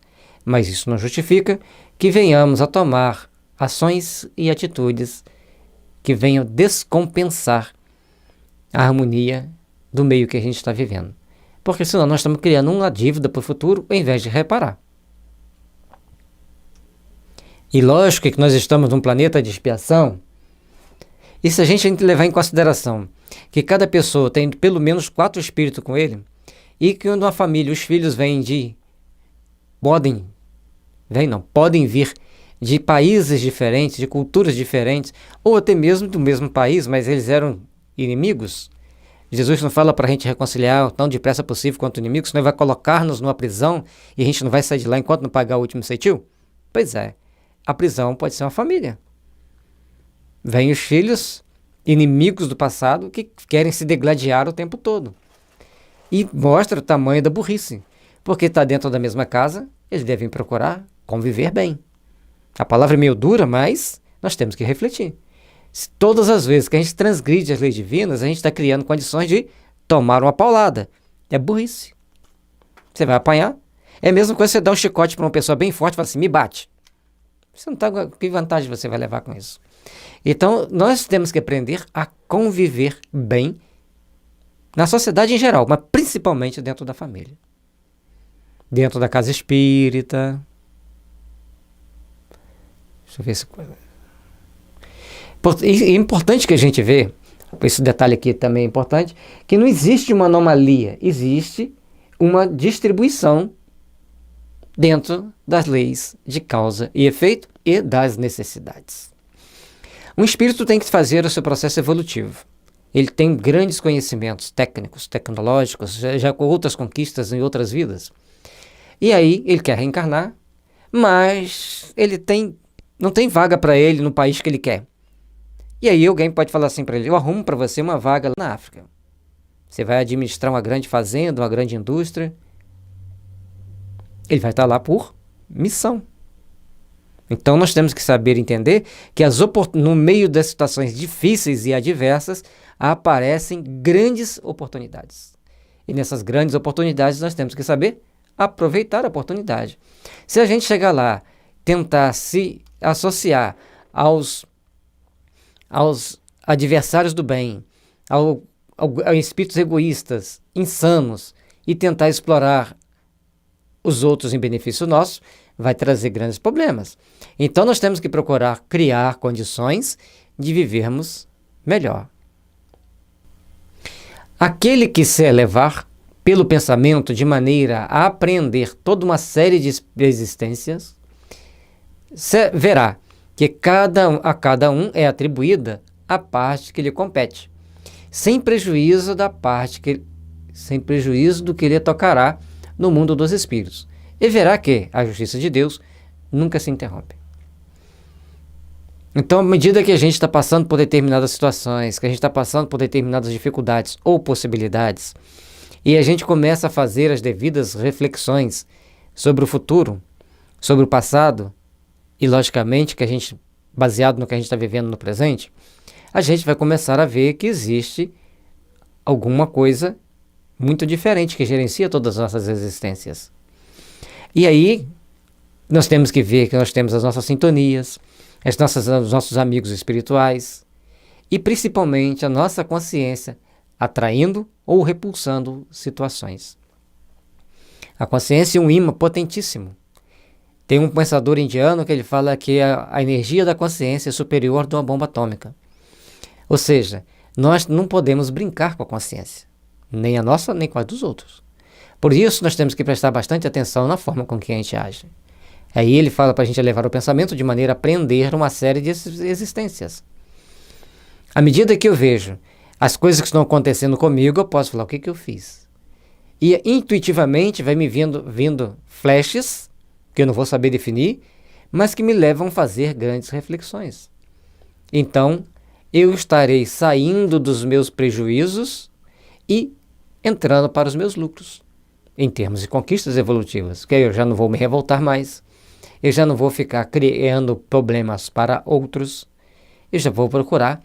Mas isso não justifica que venhamos a tomar ações e atitudes que venham descompensar a harmonia do meio que a gente está vivendo. Porque senão nós estamos criando uma dívida para o futuro ao invés de reparar. E lógico que nós estamos num planeta de expiação, e se a gente levar em consideração que cada pessoa tem pelo menos 4 espíritos com ele, e que numa família os filhos podem vir de países diferentes, de culturas diferentes, ou até mesmo do mesmo país, mas eles eram inimigos. Jesus não fala para a gente reconciliar tão depressa possível quanto inimigos, senão ele vai colocar-nos numa prisão e a gente não vai sair de lá enquanto não pagar o último centil? Pois é, a prisão pode ser uma família. Vêm os filhos inimigos do passado que querem se degladiar o tempo todo. E mostra o tamanho da burrice, porque está dentro da mesma casa, eles devem procurar conviver bem. A palavra é meio dura, mas nós temos que refletir. Todas as vezes que a gente transgride as leis divinas, a gente está criando condições de tomar uma paulada. É burrice. Você vai apanhar. É a mesma coisa você dar um chicote para uma pessoa bem forte e falar assim, me bate. Você não tá, que vantagem você vai levar com isso? Então, nós temos que aprender a conviver bem na sociedade em geral, mas principalmente dentro da família. Dentro da casa espírita. Deixa eu ver se... É importante que a gente vê, esse detalhe aqui também é importante, que não existe uma anomalia, existe uma distribuição dentro das leis de causa e efeito e das necessidades. Um espírito tem que fazer o seu processo evolutivo. Ele tem grandes conhecimentos técnicos, tecnológicos, já com outras conquistas em outras vidas. E aí ele quer reencarnar, mas não tem vaga para ele no país que ele quer. E aí alguém pode falar assim para ele: eu arrumo para você uma vaga lá na África. Você vai administrar uma grande fazenda, uma grande indústria. Ele vai estar lá por missão. Então nós temos que saber entender que no meio das situações difíceis e adversas aparecem grandes oportunidades. E nessas grandes oportunidades nós temos que saber aproveitar a oportunidade. Se a gente chegar lá, tentar se associar aos adversários do bem, a espíritos egoístas, insanos, e tentar explorar os outros em benefício nosso, vai trazer grandes problemas. Então nós temos que procurar criar condições de vivermos melhor. Aquele que se elevar pelo pensamento de maneira a apreender toda uma série de existências, verá que a cada um é atribuída a parte que lhe compete, sem prejuízo do que lhe tocará no mundo dos espíritos. E verá que a justiça de Deus nunca se interrompe. Então, à medida que a gente está passando por determinadas situações, que a gente está passando por determinadas dificuldades ou possibilidades, e a gente começa a fazer as devidas reflexões sobre o futuro, sobre o passado, e logicamente, baseado no que a gente está vivendo no presente, a gente vai começar a ver que existe alguma coisa muito diferente que gerencia todas as nossas existências. E aí, nós temos que ver que nós temos as nossas sintonias, os nossos amigos espirituais e principalmente a nossa consciência atraindo ou repulsando situações. A consciência é um imã potentíssimo. Tem um pensador indiano que ele fala que a energia da consciência é superior de uma bomba atômica. Ou seja, nós não podemos brincar com a consciência, nem a nossa, nem com a dos outros. Por isso, nós temos que prestar bastante atenção na forma com que a gente age. Aí ele fala para a gente elevar o pensamento de maneira a aprender uma série de existências. À medida que eu vejo as coisas que estão acontecendo comigo, eu posso falar o que eu fiz. E intuitivamente vai me vindo flashes, que eu não vou saber definir, mas que me levam a fazer grandes reflexões. Então, eu estarei saindo dos meus prejuízos e entrando para os meus lucros, em termos de conquistas evolutivas, que eu já não vou me revoltar mais, eu já não vou ficar criando problemas para outros, eu já vou procurar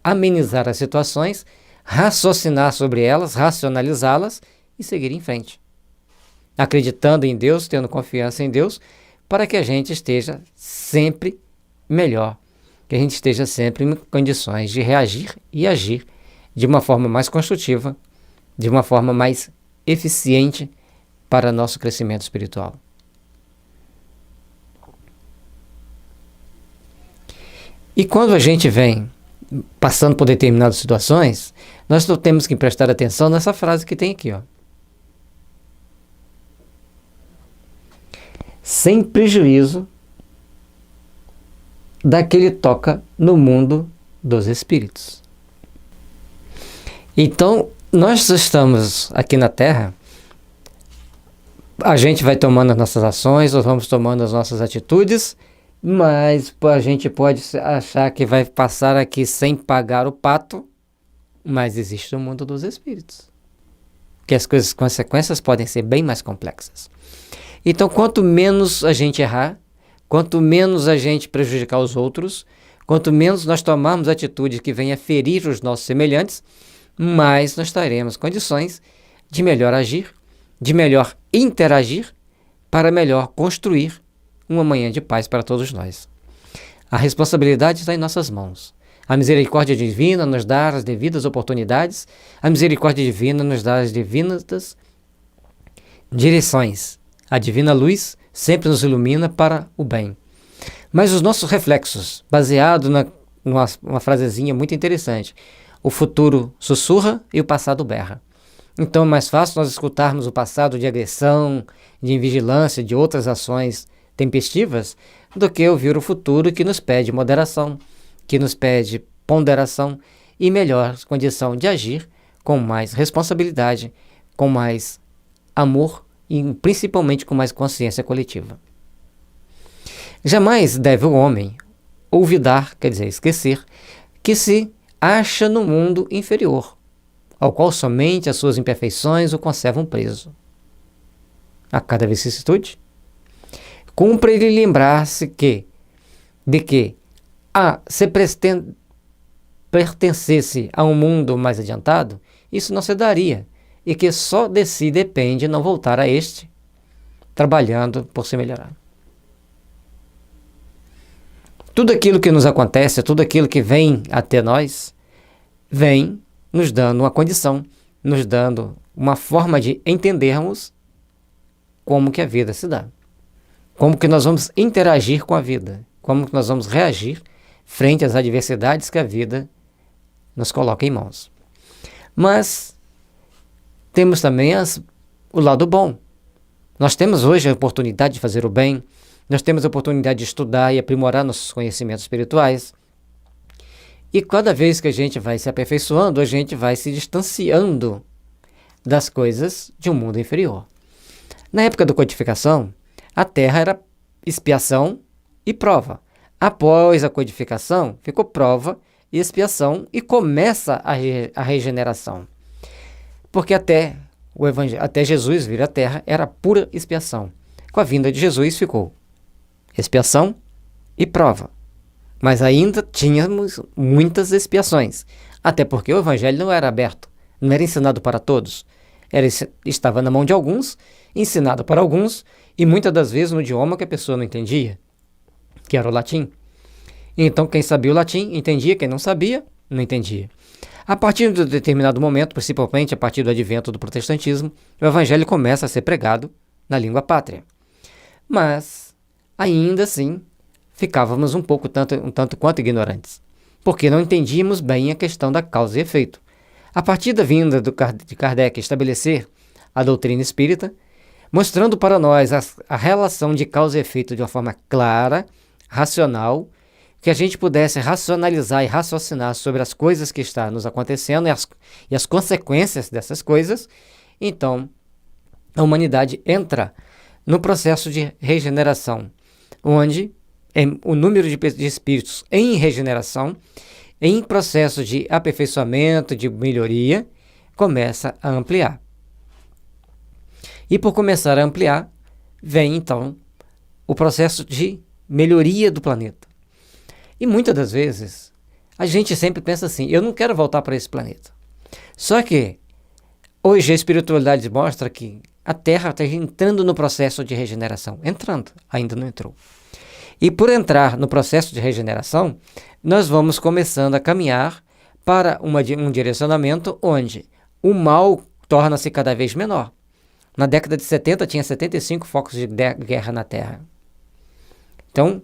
amenizar as situações, raciocinar sobre elas, racionalizá-las e seguir em frente. Acreditando em Deus, tendo confiança em Deus, para que a gente esteja sempre melhor, que a gente esteja sempre em condições de reagir e agir de uma forma mais construtiva, de uma forma mais eficiente para nosso crescimento espiritual. E quando a gente vem passando por determinadas situações, nós temos que prestar atenção nessa frase que tem aqui, ó. Sem prejuízo daquele toca no mundo dos espíritos. Então, nós estamos aqui na Terra, a gente vai tomando as nossas ações, nós vamos tomando as nossas atitudes, mas a gente pode achar que vai passar aqui sem pagar o pato, mas existe o mundo dos espíritos, que as consequências podem ser bem mais complexas. Então, quanto menos a gente errar, quanto menos a gente prejudicar os outros, quanto menos nós tomarmos atitude que venha ferir os nossos semelhantes, mais nós teremos condições de melhor agir, de melhor interagir, para melhor construir uma manhã de paz para todos nós. A responsabilidade está em nossas mãos. A misericórdia divina nos dá as devidas oportunidades, a misericórdia divina nos dá as devidas direções. A divina luz sempre nos ilumina para o bem. Mas os nossos reflexos, baseado numa frasezinha muito interessante, o futuro sussurra e o passado berra. Então é mais fácil nós escutarmos o passado de agressão, de invigilância, de outras ações tempestivas, do que ouvir o futuro que nos pede moderação, que nos pede ponderação e melhor condição de agir com mais responsabilidade, com mais amor e principalmente com mais consciência coletiva. Jamais deve o homem olvidar, quer dizer, esquecer, que se acha no mundo inferior, ao qual somente as suas imperfeições o conservam preso. A cada vicissitude, cumpre ele lembrar-se de que se pertencesse a um mundo mais adiantado, isso não se daria, e que só de si depende não voltar a este, trabalhando por se melhorar. Tudo aquilo que nos acontece, tudo aquilo que vem até nós, vem nos dando uma condição, nos dando uma forma de entendermos como que a vida se dá. Como que nós vamos interagir com a vida, como que nós vamos reagir frente às adversidades que a vida nos coloca em mãos. Mas temos também o lado bom. Nós temos hoje a oportunidade de fazer o bem, nós temos a oportunidade de estudar e aprimorar nossos conhecimentos espirituais. E cada vez que a gente vai se aperfeiçoando, a gente vai se distanciando das coisas de um mundo inferior. Na época da codificação, a Terra era expiação e prova. Após a codificação, ficou prova e expiação e começa a regeneração. Porque até Jesus vir à Terra era pura expiação. Com a vinda de Jesus ficou expiação e prova. Mas ainda tínhamos muitas expiações. Até porque o Evangelho não era aberto, não era ensinado para todos. Estava na mão de alguns, ensinado para alguns, e muitas das vezes no idioma que a pessoa não entendia, que era o latim. Então quem sabia o latim entendia, quem não sabia, não entendia. A partir de um determinado momento, principalmente a partir do advento do protestantismo, o Evangelho começa a ser pregado na língua pátria. Mas, ainda assim, ficávamos um tanto quanto ignorantes, porque não entendíamos bem a questão da causa e efeito. A partir da vinda de Kardec estabelecer a doutrina espírita, mostrando para nós a relação de causa e efeito de uma forma clara, racional, que a gente pudesse racionalizar e raciocinar sobre as coisas que estão nos acontecendo e as consequências dessas coisas, então a humanidade entra no processo de regeneração, onde o número de espíritos em regeneração, em processo de aperfeiçoamento, de melhoria, começa a ampliar. E por começar a ampliar, vem então o processo de melhoria do planeta. E muitas das vezes, a gente sempre pensa assim, eu não quero voltar para esse planeta. Só que, hoje a espiritualidade mostra que a Terra está entrando no processo de regeneração. Entrando, ainda não entrou. E por entrar no processo de regeneração, nós vamos começando a caminhar para um direcionamento onde o mal torna-se cada vez menor. Na década de 70, tinha 75 focos de guerra na Terra. Então,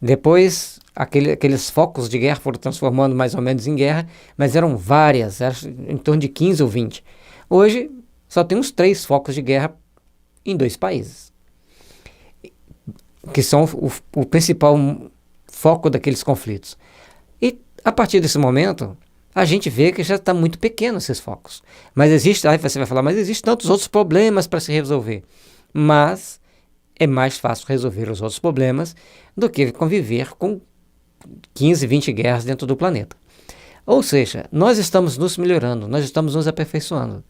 depois, aqueles focos de guerra foram transformando mais ou menos em guerra, mas eram várias, em torno de 15 ou 20. Hoje, só tem uns 3 focos de guerra em 2 países, que são o principal foco daqueles conflitos. E, a partir desse momento, a gente vê que já está muito pequeno esses focos. Mas aí você vai falar, mas existem tantos outros problemas para se resolver. Mas é mais fácil resolver os outros problemas do que conviver com 15, 20 guerras dentro do planeta. Ou seja, nós estamos nos melhorando, nós estamos nos aperfeiçoando.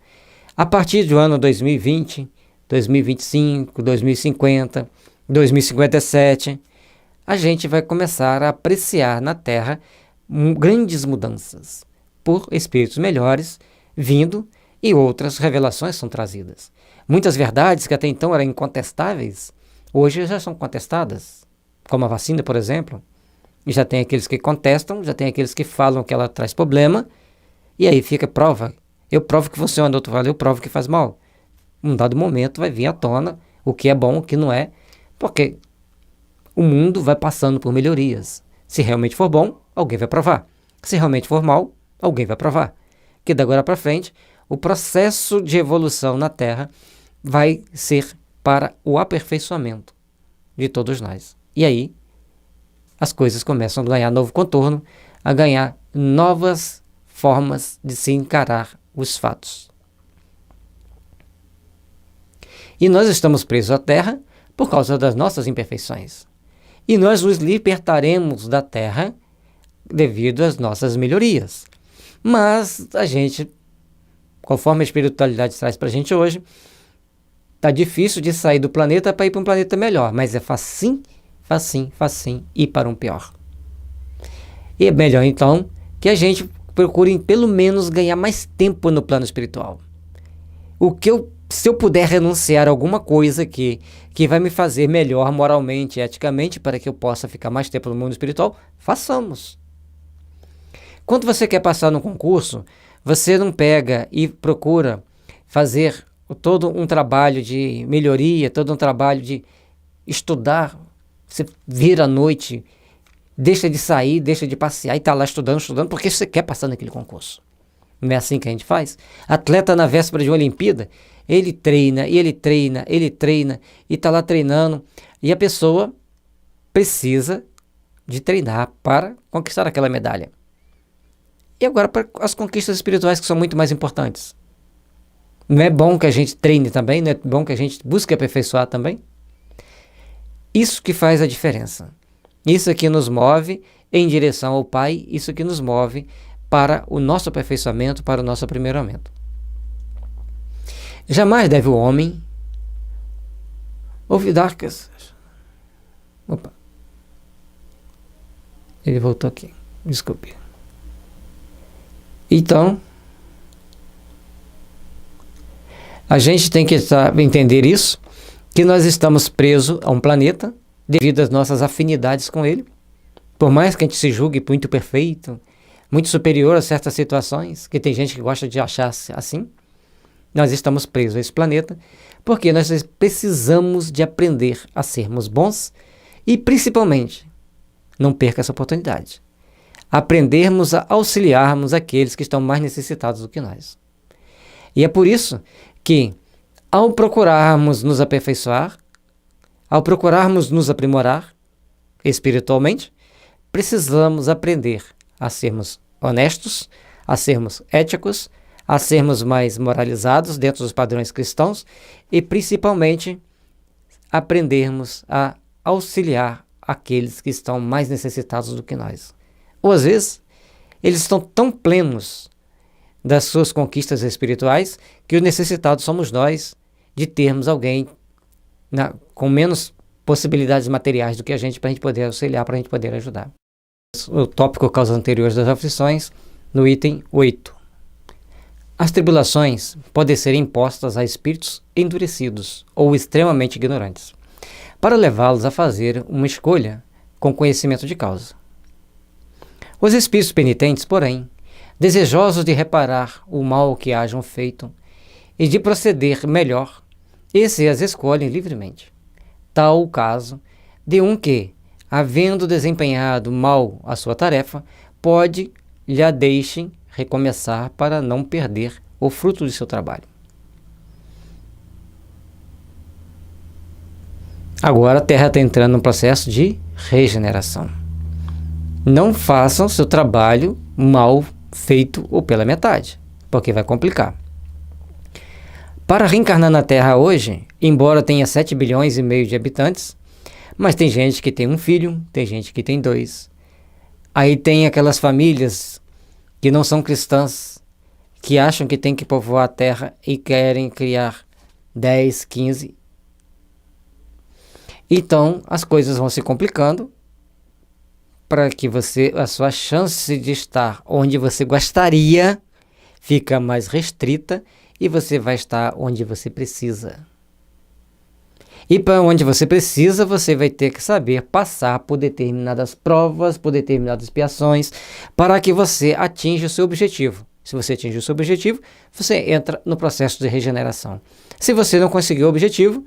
A partir do ano 2020, 2025, 2050, 2057, a gente vai começar a apreciar na Terra grandes mudanças por espíritos melhores vindo e outras revelações são trazidas. Muitas verdades que até então eram incontestáveis, hoje já são contestadas, como a vacina, por exemplo. E já tem aqueles que contestam, já tem aqueles que falam que ela traz problema, e aí fica prova. Eu provo que funciona, outro fala, eu provo que faz mal. Um dado momento vai vir à tona o que é bom, o que não é, porque o mundo vai passando por melhorias. Se realmente for bom, alguém vai provar. Se realmente for mal, alguém vai provar. Que da agora para frente, o processo de evolução na Terra vai ser para o aperfeiçoamento de todos nós. E aí, as coisas começam a ganhar novo contorno, a ganhar novas formas de se encarar os fatos. E nós estamos presos à Terra por causa das nossas imperfeições. E nós nos libertaremos da Terra devido às nossas melhorias. Mas a gente, conforme a espiritualidade traz para a gente hoje, está difícil de sair do planeta para ir para um planeta melhor. Mas é facinho ir para um pior. E é melhor então que a gente procure pelo menos ganhar mais tempo no plano espiritual. Se eu puder renunciar a alguma coisa que vai me fazer melhor moralmente, eticamente, para que eu possa ficar mais tempo no mundo espiritual, façamos. Quando você quer passar no concurso, você não pega e procura fazer todo um trabalho de melhoria, todo um trabalho de estudar. Você vira à noite, deixa de sair, deixa de passear e está lá estudando, porque você quer passar naquele concurso. Não é assim que a gente faz? Atleta na véspera de uma Olimpíada, ele treina e está lá treinando. E a pessoa precisa de treinar para conquistar aquela medalha. E agora para as conquistas espirituais, que são muito mais importantes. Não é bom que a gente treine também? Não é bom que a gente busque aperfeiçoar também? Isso que faz a diferença. Isso que nos move em direção ao Pai, isso que nos move para o nosso aperfeiçoamento, para o nosso aprimoramento. Jamais deve o homem olvidar que... Opa. Ele voltou aqui. Desculpe. Então, a gente tem que entender isso, que nós estamos presos a um planeta devido às nossas afinidades com ele. Por mais que a gente se julgue muito perfeito, muito superior a certas situações, que tem gente que gosta de achar assim, nós estamos presos a esse planeta porque nós precisamos de aprender a sermos bons e, principalmente, não perca essa oportunidade, aprendermos a auxiliarmos aqueles que estão mais necessitados do que nós. E é por isso que, ao procurarmos nos aperfeiçoar, ao procurarmos nos aprimorar espiritualmente, precisamos aprender a sermos honestos, a sermos éticos, a sermos mais moralizados dentro dos padrões cristãos e, principalmente, aprendermos a auxiliar aqueles que estão mais necessitados do que nós. Ou, às vezes, eles estão tão plenos das suas conquistas espirituais que os necessitados somos nós de termos alguém com menos possibilidades materiais do que a gente para a gente poder auxiliar, para a gente poder ajudar. O tópico causas anteriores das aflições, no item 8. As tribulações podem ser impostas a espíritos endurecidos ou extremamente ignorantes, para levá-los a fazer uma escolha com conhecimento de causa. Os espíritos penitentes, porém, desejosos de reparar o mal que hajam feito e de proceder melhor, esses as escolhem livremente. Tal o caso de um que, havendo desempenhado mal a sua tarefa, pode lhe a deixem recomeçar para não perder o fruto de seu trabalho. Agora a Terra está entrando num processo de regeneração. Não façam seu trabalho mal feito ou pela metade, porque vai complicar. Para reencarnar na Terra hoje, embora tenha 7 bilhões e meio de habitantes, mas tem gente que tem um filho, tem gente que tem 2. Aí tem aquelas famílias que não são cristãs, que acham que tem que povoar a Terra e querem criar 10, 15. Então, as coisas vão se complicando para que a sua chance de estar onde você gostaria fica mais restrita e você vai estar onde você precisa. E para onde você precisa, você vai ter que saber passar por determinadas provas, por determinadas expiações, para que você atinja o seu objetivo. Se você atingir o seu objetivo, você entra no processo de regeneração. Se você não conseguir o objetivo,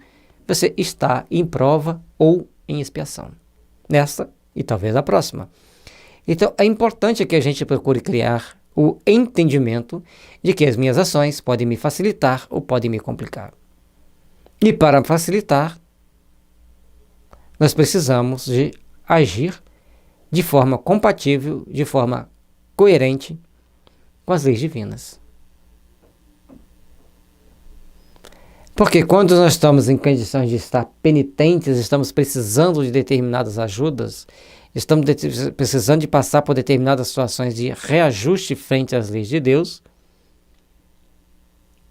você está em prova ou em expiação. Nesta e talvez a próxima. Então, é importante que a gente procure criar o entendimento de que as minhas ações podem me facilitar ou podem me complicar. E para facilitar, nós precisamos de agir de forma compatível, de forma coerente com as leis divinas. Porque quando nós estamos em condições de estar penitentes, estamos precisando de determinadas ajudas, estamos precisando de passar por determinadas situações de reajuste frente às leis de Deus,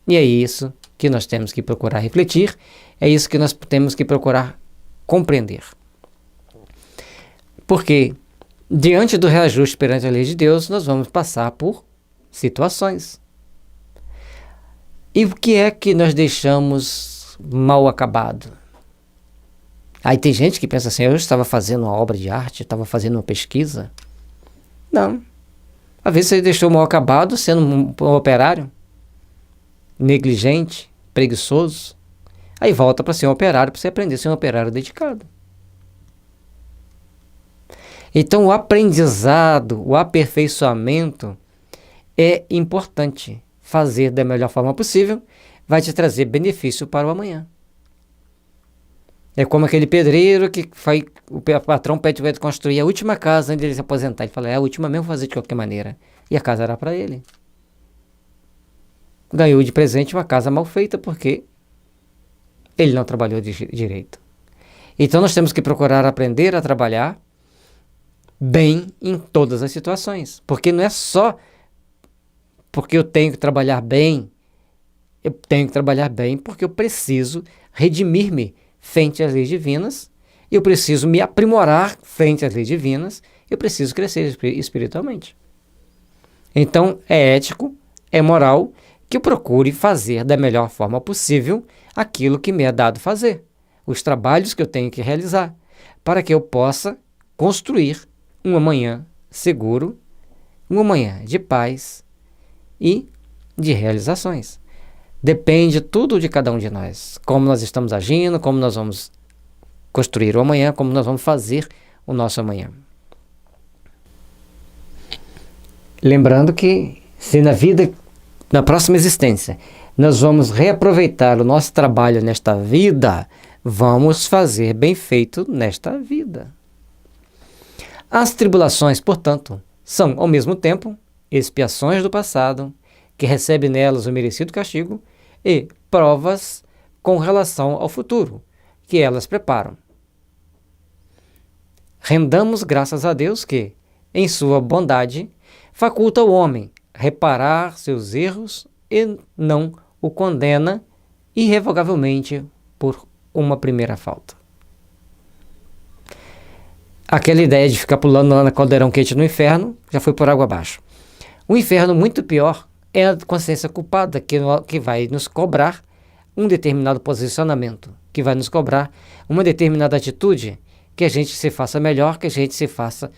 e é isso que nós temos que procurar refletir, é isso que nós temos que procurar compreender. Porque, diante do reajuste perante a lei de Deus, nós vamos passar por situações. E o que é que nós deixamos mal acabado? Aí tem gente que pensa assim, eu estava fazendo uma obra de arte, estava fazendo uma pesquisa. Não. Às vezes você deixou mal acabado sendo um operário, negligente, preguiçoso. Aí volta para ser um operário, para você aprender a ser um operário dedicado. Então o aprendizado, o aperfeiçoamento é importante. Fazer da melhor forma possível vai te trazer benefício para o amanhã. É como aquele pedreiro que o patrão pede para ele construir a última casa antes de ele se aposentar. Ele fala, é a última mesmo, vou fazer de qualquer maneira. E a casa era para ele. Ganhou de presente uma casa mal feita porque ele não trabalhou direito. Então nós temos que procurar aprender a trabalhar bem em todas as situações. Porque não é só porque eu tenho que trabalhar bem, eu tenho que trabalhar bem porque eu preciso redimir-me frente às leis divinas, eu preciso me aprimorar frente às leis divinas, eu preciso crescer espiritualmente. Então é ético, é moral que eu procure fazer da melhor forma possível aquilo que me é dado fazer, os trabalhos que eu tenho que realizar, para que eu possa construir um amanhã seguro, um amanhã de paz e de realizações. Depende tudo de cada um de nós, como nós estamos agindo, como nós vamos construir o amanhã, como nós vamos fazer o nosso amanhã. Lembrando que se na próxima existência, nós vamos reaproveitar o nosso trabalho nesta vida, vamos fazer bem feito nesta vida. As tribulações, portanto, são, ao mesmo tempo, expiações do passado, que recebe nelas o merecido castigo, e provas com relação ao futuro, que elas preparam. Rendamos graças a Deus que, em sua bondade, faculta ao homem reparar seus erros e não o condena irrevogavelmente por uma primeira falta. Aquela ideia de ficar pulando lá na caldeirão quente no inferno já foi por água abaixo. O inferno muito pior é a consciência culpada que vai nos cobrar um determinado posicionamento, que vai nos cobrar uma determinada atitude, que a gente se faça melhor, que a gente se faça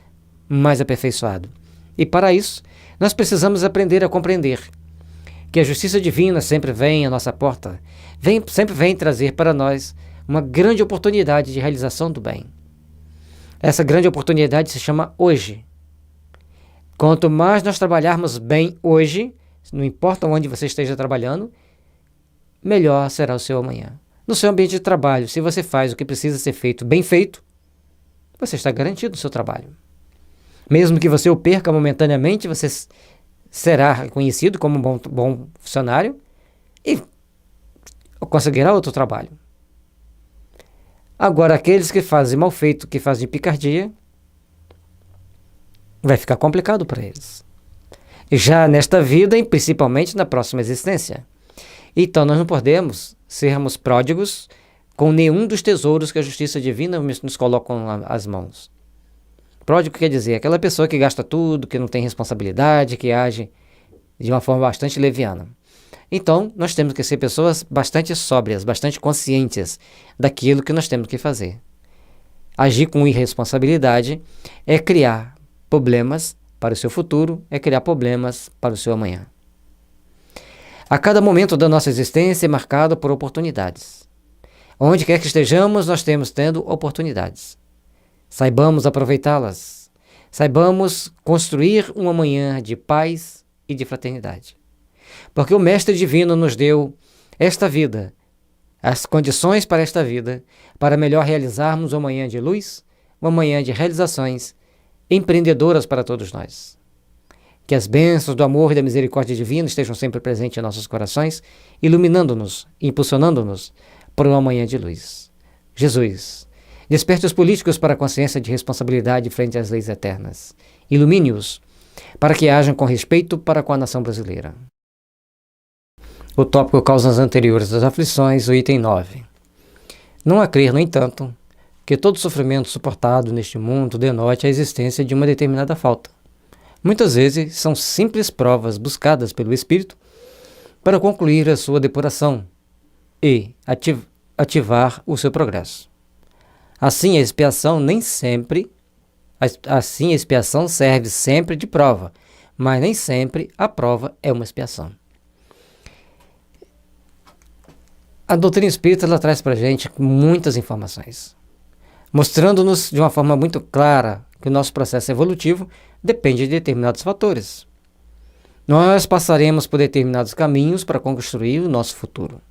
mais aperfeiçoado. E para isso, nós precisamos aprender a compreender que a justiça divina sempre vem à nossa porta, sempre vem trazer para nós uma grande oportunidade de realização do bem. Essa grande oportunidade se chama hoje. Quanto mais nós trabalharmos bem hoje, não importa onde você esteja trabalhando, melhor será o seu amanhã. No seu ambiente de trabalho, se você faz o que precisa ser feito bem feito, você está garantido no seu trabalho. Mesmo que você o perca momentaneamente, você será reconhecido como um bom funcionário e conseguirá outro trabalho. Agora, aqueles que fazem mal feito, que fazem picardia, vai ficar complicado para eles. Já nesta vida e principalmente na próxima existência. Então nós não podemos sermos pródigos com nenhum dos tesouros que a justiça divina nos coloca às mãos. Pródigo quer dizer aquela pessoa que gasta tudo, que não tem responsabilidade, que age de uma forma bastante leviana. Então, nós temos que ser pessoas bastante sóbrias, bastante conscientes daquilo que nós temos que fazer. Agir com irresponsabilidade é criar problemas para o seu futuro, é criar problemas para o seu amanhã. A cada momento da nossa existência é marcado por oportunidades. Onde quer que estejamos, nós temos tendo oportunidades. Saibamos aproveitá-las. Saibamos construir um amanhã de paz e de fraternidade. Porque o Mestre Divino nos deu esta vida, as condições para esta vida, para melhor realizarmos uma manhã de luz, uma manhã de realizações empreendedoras para todos nós. Que as bênçãos do amor e da misericórdia divina estejam sempre presentes em nossos corações, iluminando-nos e impulsionando-nos para uma manhã de luz. Jesus, desperte os políticos para a consciência de responsabilidade frente às leis eternas. Ilumine-os para que hajam com respeito para com a nação brasileira. O tópico causas anteriores das aflições, o item 9. Não há crer, no entanto, que todo sofrimento suportado neste mundo denote a existência de uma determinada falta. Muitas vezes são simples provas buscadas pelo Espírito para concluir a sua depuração e ativar o seu progresso. Assim, a expiação serve sempre de prova, mas nem sempre a prova é uma expiação. A doutrina espírita ela traz para a gente muitas informações, mostrando-nos de uma forma muito clara que o nosso processo evolutivo depende de determinados fatores. Nós passaremos por determinados caminhos para construir o nosso futuro.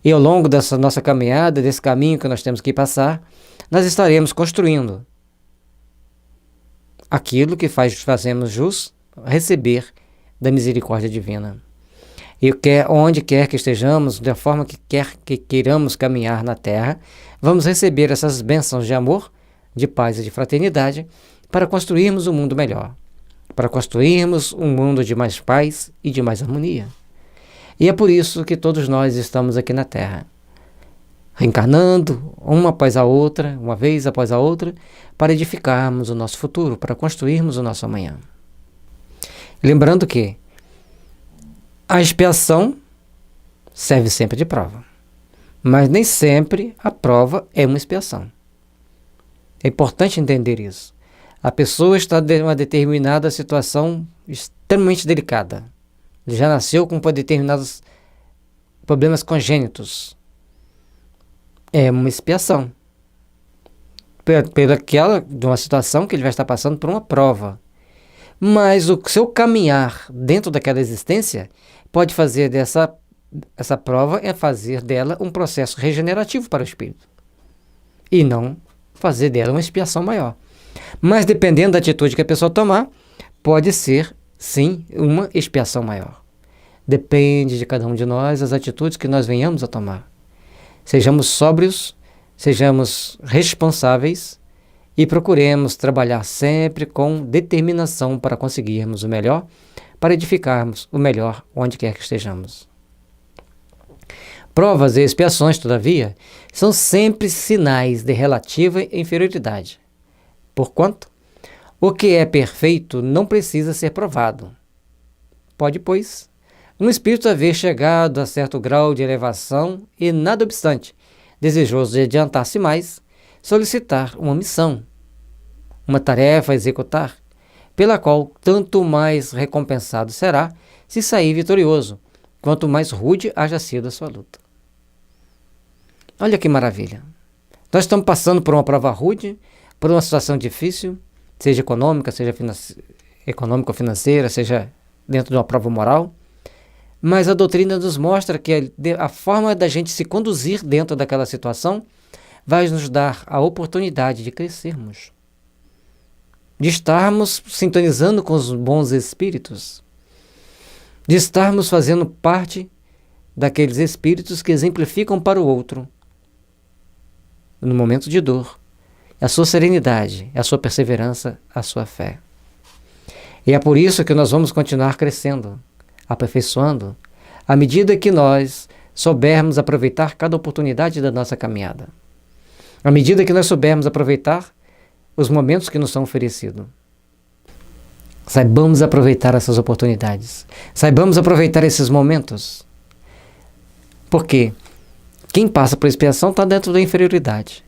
E ao longo dessa nossa caminhada, desse caminho que nós temos que passar, nós estaremos construindo aquilo que fazemos jus receber da misericórdia divina. E onde quer que estejamos, da forma que quer que queiramos caminhar na Terra, vamos receber essas bênçãos de amor, de paz e de fraternidade, para construirmos um mundo melhor, para construirmos um mundo de mais paz e de mais harmonia. E é por isso que todos nós estamos aqui na Terra, reencarnando uma após a outra, uma vez após a outra, para edificarmos o nosso futuro, para construirmos o nosso amanhã. Lembrando que a expiação serve sempre de prova, mas nem sempre a prova é uma expiação. É importante entender isso. A pessoa está em uma determinada situação extremamente delicada. Ele já nasceu com determinados problemas congênitos. É uma expiação. De uma situação que ele vai estar passando por uma prova. Mas o seu caminhar dentro daquela existência pode fazer essa prova é fazer dela um processo regenerativo para o espírito. E não fazer dela uma expiação maior. Mas dependendo da atitude que a pessoa tomar, pode ser, sim, uma expiação maior. Depende de cada um de nós as atitudes que nós venhamos a tomar. Sejamos sóbrios, sejamos responsáveis e procuremos trabalhar sempre com determinação para conseguirmos o melhor, para edificarmos o melhor onde quer que estejamos. Provas e expiações, todavia, são sempre sinais de relativa inferioridade. Porquanto, o que é perfeito não precisa ser provado. Pode, pois, um espírito haver chegado a certo grau de elevação e, nada obstante, desejoso de adiantar-se mais, solicitar uma missão, uma tarefa a executar, pela qual tanto mais recompensado será se sair vitorioso, quanto mais rude haja sido a sua luta. Olha que maravilha! Nós estamos passando por uma prova rude, por uma situação difícil, seja econômica, seja econômico-financeira, seja dentro de uma prova moral, mas a doutrina nos mostra que a forma da gente se conduzir dentro daquela situação vai nos dar a oportunidade de crescermos, de estarmos sintonizando com os bons espíritos, de estarmos fazendo parte daqueles espíritos que exemplificam para o outro, no momento de dor, a sua serenidade, a sua perseverança, a sua fé. E é por isso que nós vamos continuar crescendo, aperfeiçoando, à medida que nós soubermos aproveitar cada oportunidade da nossa caminhada. À medida que nós soubermos aproveitar os momentos que nos são oferecidos. Saibamos aproveitar essas oportunidades. Saibamos aproveitar esses momentos. Porque quem passa por expiação está dentro da inferioridade.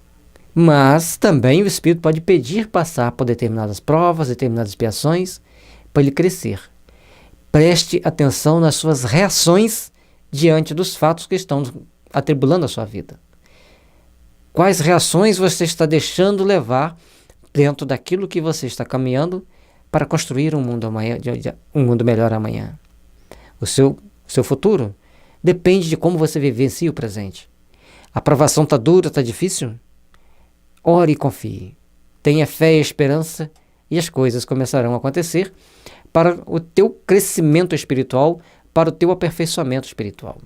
Mas também o espírito pode pedir passar por determinadas provas, determinadas expiações, para ele crescer. Preste atenção nas suas reações diante dos fatos que estão atribulando a sua vida. Quais reações você está deixando levar dentro daquilo que você está caminhando para construir um mundo melhor amanhã? O seu futuro depende de como você vivencia o presente. A provação está dura, está difícil? Ore e confie. Tenha fé e esperança e as coisas começarão a acontecer para o teu crescimento espiritual, para o teu aperfeiçoamento espiritual.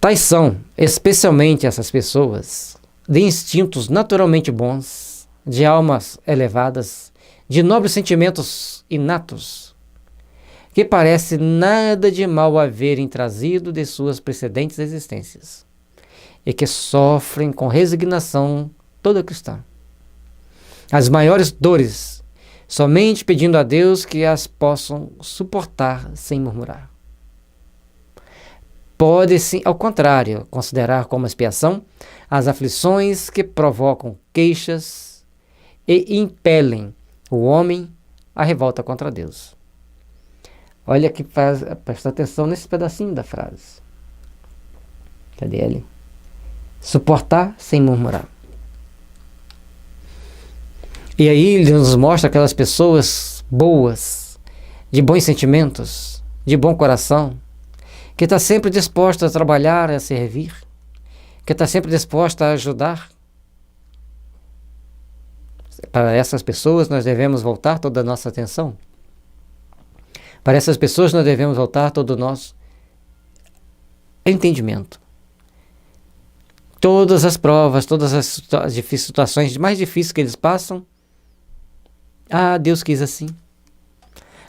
Tais são, especialmente essas pessoas, de instintos naturalmente bons, de almas elevadas, de nobres sentimentos inatos, que parece nada de mal haverem trazido de suas precedentes existências, e que sofrem com resignação toda cristã as maiores dores, somente pedindo a Deus que as possam suportar sem murmurar. Pode-se, ao contrário, considerar como expiação as aflições que provocam queixas e impelem o homem à revolta contra Deus. Olha que presta atenção nesse pedacinho da frase. Cadê ele? Suportar sem murmurar. E aí ele nos mostra aquelas pessoas boas, de bons sentimentos, de bom coração, que está sempre disposta a trabalhar, a servir, que está sempre disposta a ajudar. Para essas pessoas nós devemos voltar toda a nossa atenção. Para essas pessoas nós devemos voltar todo o nosso entendimento. Todas as provas, todas as situações mais difíceis que eles passam, Deus quis assim.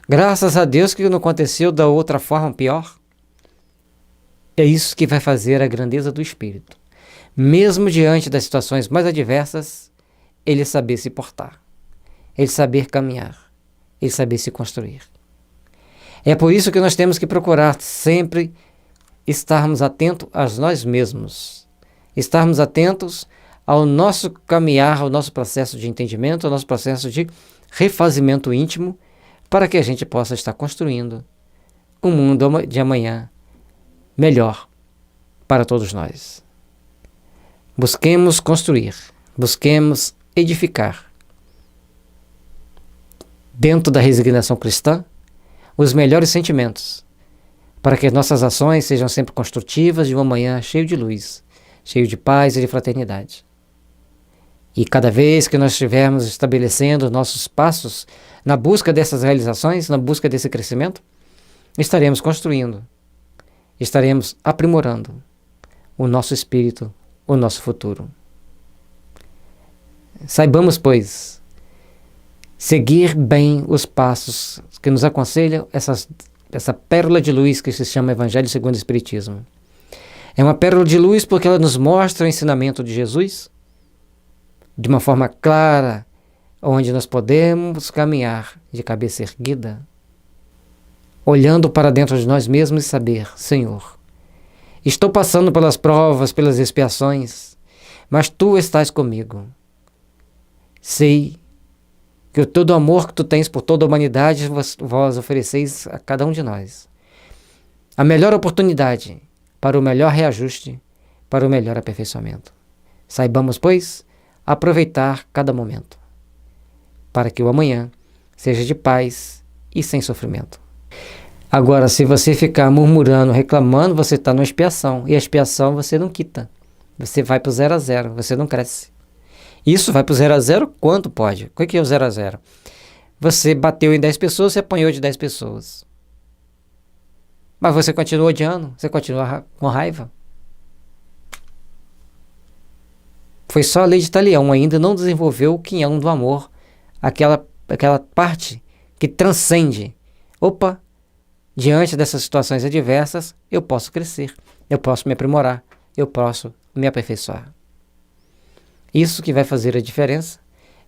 Graças a Deus que não aconteceu da outra forma pior. É isso que vai fazer a grandeza do Espírito. Mesmo diante das situações mais adversas, ele saber se portar, ele saber caminhar, ele saber se construir. É por isso que nós temos que procurar sempre estarmos atentos a nós mesmos, estarmos atentos ao nosso caminhar, ao nosso processo de entendimento, ao nosso processo de refazimento íntimo, para que a gente possa estar construindo um mundo de amanhã melhor para todos nós. Busquemos construir, busquemos edificar, dentro da resignação cristã, os melhores sentimentos, para que nossas ações sejam sempre construtivas de uma manhã cheio de luz, cheio de paz e de fraternidade. E cada vez que nós estivermos estabelecendo nossos passos na busca dessas realizações, na busca desse crescimento, estaremos construindo, estaremos aprimorando o nosso espírito, o nosso futuro. Saibamos, pois, seguir bem os passos que nos aconselham essa pérola de luz que se chama Evangelho segundo o Espiritismo. É uma pérola de luz porque ela nos mostra o ensinamento de Jesus de uma forma clara, onde nós podemos caminhar de cabeça erguida, olhando para dentro de nós mesmos e saber: Senhor, estou passando pelas provas, pelas expiações, mas Tu estás comigo. Sei que todo o amor que Tu tens por toda a humanidade vós ofereceis a cada um de nós. A melhor oportunidade para o melhor reajuste, para o melhor aperfeiçoamento. Saibamos, pois, aproveitar cada momento, para que o amanhã seja de paz e sem sofrimento. Agora, se você ficar murmurando, reclamando, você está numa expiação, e a expiação você não quita. Você vai para o 0 a 0, você não cresce. Isso vai para o 0 a 0 quanto pode? O que é o 0 a 0? Você bateu em 10 pessoas, você apanhou de 10 pessoas. Mas você continua odiando, você continua com raiva. Foi só a lei de Talião, ainda não desenvolveu o quinhão do amor, aquela parte que transcende. Opa, diante dessas situações adversas, eu posso crescer, eu posso me aprimorar, eu posso me aperfeiçoar. Isso que vai fazer a diferença,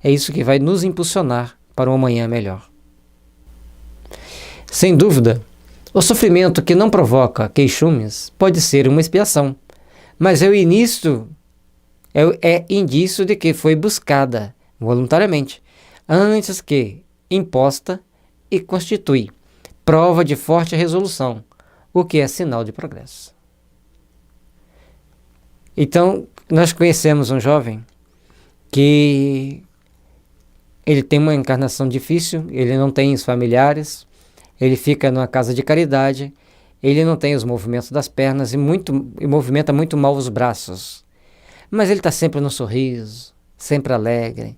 é isso que vai nos impulsionar para um amanhã melhor. Sem dúvida, o sofrimento que não provoca queixumes pode ser uma expiação, mas é indício de que foi buscada voluntariamente, antes que imposta, e constitui prova de forte resolução, o que é sinal de progresso. Então, nós conhecemos um jovem que ele tem uma encarnação difícil, ele não tem os familiares, ele fica numa casa de caridade, ele não tem os movimentos das pernas e movimenta muito mal os braços. Mas ele está sempre no sorriso, sempre alegre.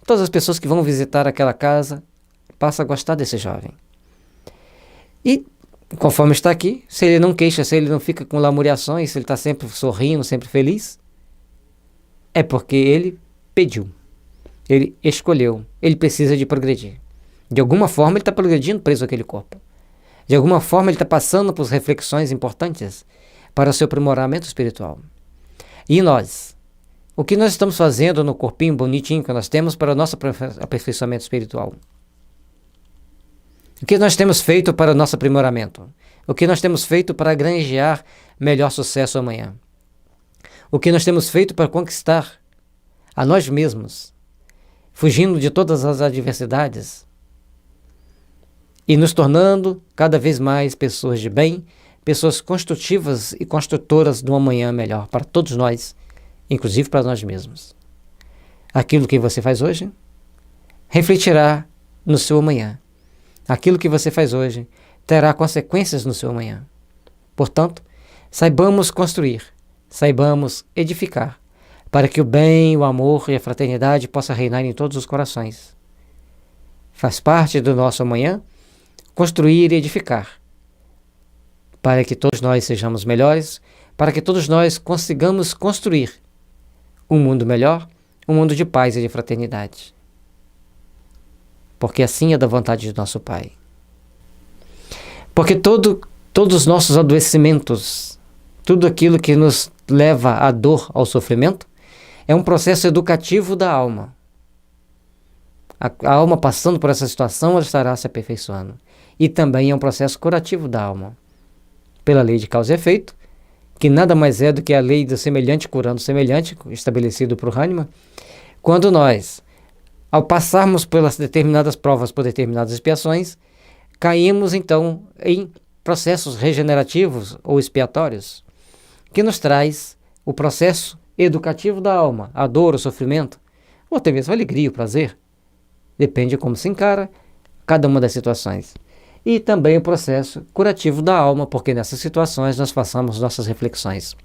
Todas as pessoas que vão visitar aquela casa passa a gostar desse jovem. E, conforme está aqui, se ele não queixa, se ele não fica com lamuriações, se ele está sempre sorrindo, sempre feliz, é porque ele pediu, ele escolheu, ele precisa de progredir. De alguma forma ele está progredindo preso àquele corpo. De alguma forma ele está passando por reflexões importantes para o seu aprimoramento espiritual. E nós? O que nós estamos fazendo no corpinho bonitinho que nós temos para o nosso aperfeiçoamento espiritual? O que nós temos feito para o nosso aprimoramento? O que nós temos feito para granjear melhor sucesso amanhã? O que nós temos feito para conquistar a nós mesmos, fugindo de todas as adversidades e nos tornando cada vez mais pessoas de bem, pessoas construtivas e construtoras de um amanhã melhor para todos nós, inclusive para nós mesmos. Aquilo que você faz hoje refletirá no seu amanhã. Aquilo que você faz hoje terá consequências no seu amanhã. Portanto, saibamos construir, saibamos edificar, para que o bem, o amor e a fraternidade possam reinar em todos os corações. Faz parte do nosso amanhã construir e edificar, para que todos nós sejamos melhores, para que todos nós consigamos construir um mundo melhor, um mundo de paz e de fraternidade. Porque assim é da vontade de nosso Pai. Porque todos os nossos adoecimentos, tudo aquilo que nos leva à dor, ao sofrimento, é um processo educativo da alma. A alma passando por essa situação, ela estará se aperfeiçoando. E também é um processo curativo da alma. Pela lei de causa e efeito, que nada mais é do que a lei do semelhante curando o semelhante, estabelecido por Hahnemann, quando nós, ao passarmos pelas determinadas provas, por determinadas expiações, caímos então em processos regenerativos ou expiatórios, que nos traz o processo educativo da alma, a dor, o sofrimento, ou até mesmo a alegria, o prazer. Depende de como se encara cada uma das situações. E também o processo curativo da alma, porque nessas situações nós façamos nossas reflexões.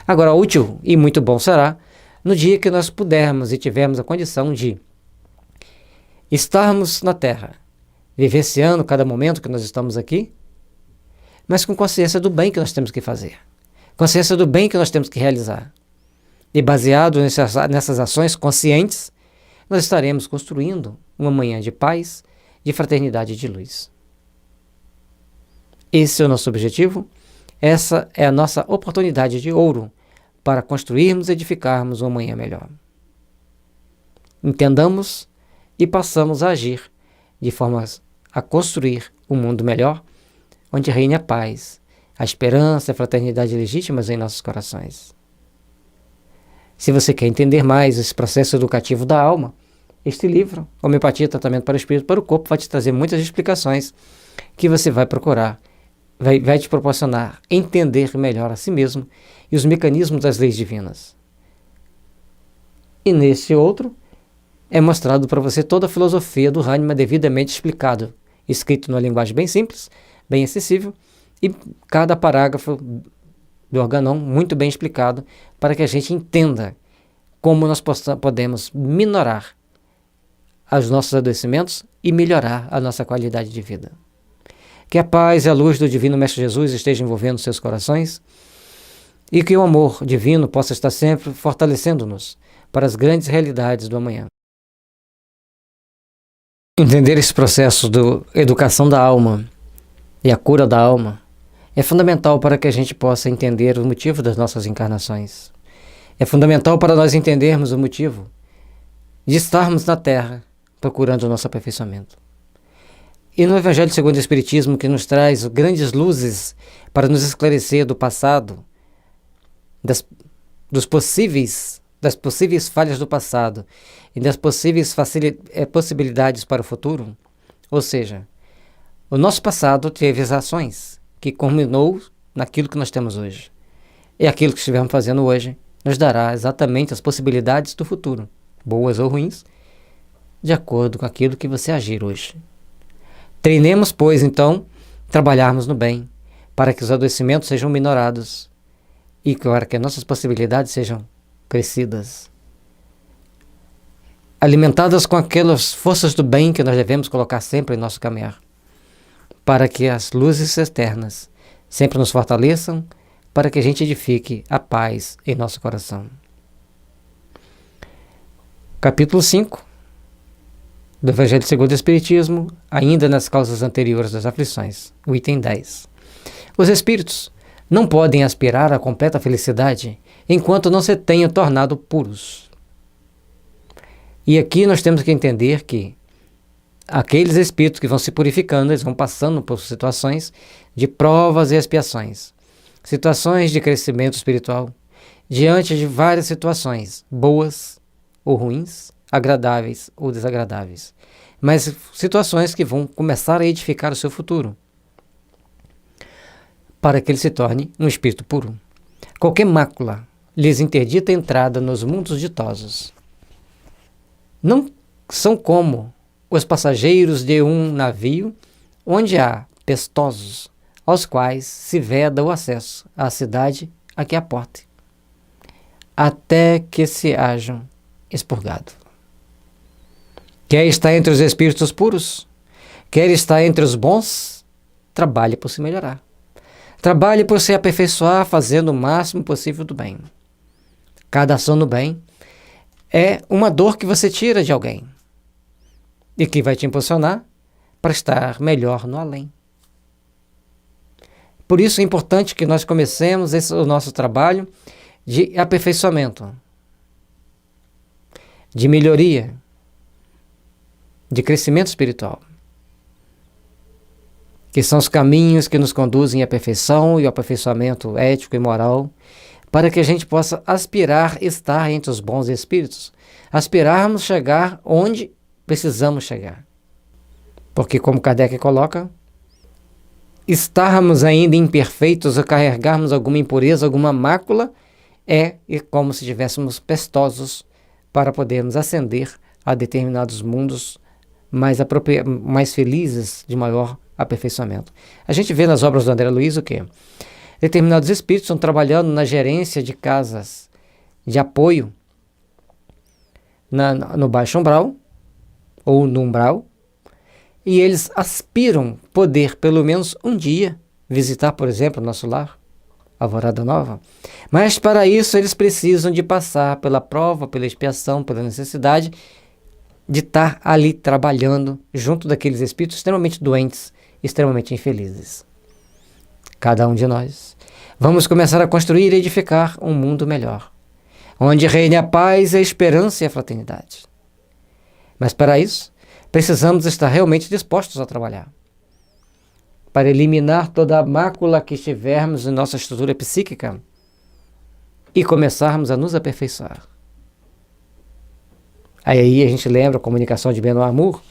Agora, útil e muito bom será no dia que nós pudermos e tivermos a condição de estarmos na Terra, vivenciando cada momento que nós estamos aqui, mas com consciência do bem que nós temos que fazer, consciência do bem que nós temos que realizar. E baseado nessas ações conscientes, nós estaremos construindo uma manhã de paz, de fraternidade e de luz. Esse é o nosso objetivo, essa é a nossa oportunidade de ouro para construirmos e edificarmos uma manhã melhor. Entendamos e passamos a agir de forma a construir um mundo melhor, onde reine a paz, a esperança e a fraternidade legítimas em nossos corações. Se você quer entender mais esse processo educativo da alma, este livro, Homeopatia, Tratamento para o Espírito e para o Corpo, vai te trazer muitas explicações que você vai procurar, vai te proporcionar entender melhor a si mesmo e os mecanismos das leis divinas. E nesse outro, é mostrado para você toda a filosofia do Hahnemann devidamente explicado, escrito numa linguagem bem simples, bem acessível, e cada parágrafo do organon muito bem explicado para que a gente entenda como nós podemos minorar os nossos adoecimentos e melhorar a nossa qualidade de vida. Que a paz e a luz do Divino Mestre Jesus estejam envolvendo seus corações e que o amor divino possa estar sempre fortalecendo-nos para as grandes realidades do amanhã. Entender esse processo de educação da alma e a cura da alma é fundamental para que a gente possa entender o motivo das nossas encarnações. É fundamental para nós entendermos o motivo de estarmos na Terra procurando o nosso aperfeiçoamento. E no Evangelho segundo o Espiritismo, que nos traz grandes luzes para nos esclarecer do passado, das possíveis falhas do passado e das possíveis possibilidades para o futuro, ou seja, o nosso passado teve as ações que culminou naquilo que nós temos hoje. E aquilo que estivermos fazendo hoje nos dará exatamente as possibilidades do futuro, boas ou ruins, de acordo com aquilo que você agir hoje. Treinemos, pois, então, trabalharmos no bem, para que os adoecimentos sejam minorados e para que nossas possibilidades sejam crescidas. alimentadas com aquelas forças do bem que nós devemos colocar sempre em nosso caminhar, para que as luzes eternas sempre nos fortaleçam, para que a gente edifique a paz em nosso coração. Capítulo 5 do Evangelho segundo o Espiritismo, ainda nas causas anteriores das aflições, o item 10. Os espíritos não podem aspirar à completa felicidade enquanto não se tenham tornado puros. E aqui nós temos que entender que aqueles espíritos que vão se purificando, eles vão passando por situações de provas e expiações, situações de crescimento espiritual, diante de várias situações, boas ou ruins, agradáveis ou desagradáveis, mas situações que vão começar a edificar o seu futuro, para que ele se torne um espírito puro. Qualquer mácula lhes interdita a entrada nos mundos ditosos. Não são como os passageiros de um navio onde há pestosos, aos quais se veda o acesso à cidade a que aporte, até que se hajam expurgado. Quer estar entre os espíritos puros, quer estar entre os bons, trabalhe por se melhorar. Trabalhe por se aperfeiçoar, fazendo o máximo possível do bem. Cada ação no bem é uma dor que você tira de alguém e que vai te impulsionar para estar melhor no além. Por isso é importante que nós comecemos o nosso trabalho de aperfeiçoamento, de melhoria, de crescimento espiritual, que são os caminhos que nos conduzem à perfeição e ao aperfeiçoamento ético e moral, para que a gente possa aspirar estar entre os bons espíritos, aspirarmos chegar onde precisamos chegar. Porque, como Kardec coloca, estarmos ainda imperfeitos ou carregarmos alguma impureza, alguma mácula, é como se estivéssemos pestosos para podermos ascender a determinados mundos mais felizes, de maior aperfeiçoamento. A gente vê nas obras do André Luiz o quê? Determinados espíritos estão trabalhando na gerência de casas de apoio no baixo umbral ou no umbral, e eles aspiram poder pelo menos um dia visitar, por exemplo, o nosso lar, Alvorada Nova, mas para isso eles precisam de passar pela prova, pela expiação, pela necessidade de estar ali trabalhando junto daqueles espíritos extremamente doentes, extremamente infelizes. Cada um de nós vamos começar a construir e edificar um mundo melhor, onde reine a paz, a esperança e a fraternidade. Mas para isso, precisamos estar realmente dispostos a trabalhar, para eliminar toda a mácula que estivermos em nossa estrutura psíquica e começarmos a nos aperfeiçoar. Aí a gente lembra a comunicação de Benoît Armour,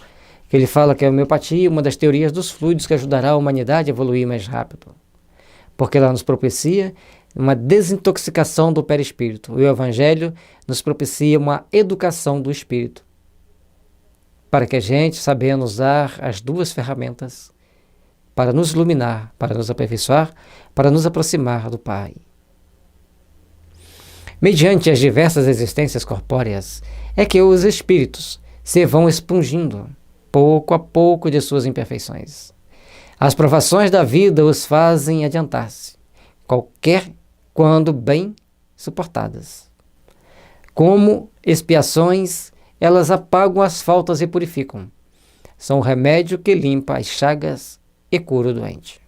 que ele fala que a homeopatia é uma das teorias dos fluidos que ajudará a humanidade a evoluir mais rápido, porque ela nos propicia uma desintoxicação do perispírito, e o Evangelho nos propicia uma educação do espírito, para que a gente, sabendo usar as duas ferramentas, para nos iluminar, para nos aperfeiçoar, para nos aproximar do Pai. Mediante as diversas existências corpóreas, é que os espíritos se vão expungindo, pouco a pouco, de suas imperfeições. As provações da vida os fazem adiantar-se, quando bem suportadas. Como expiações, elas apagam as faltas e purificam. São o remédio que limpa as chagas e cura o doente.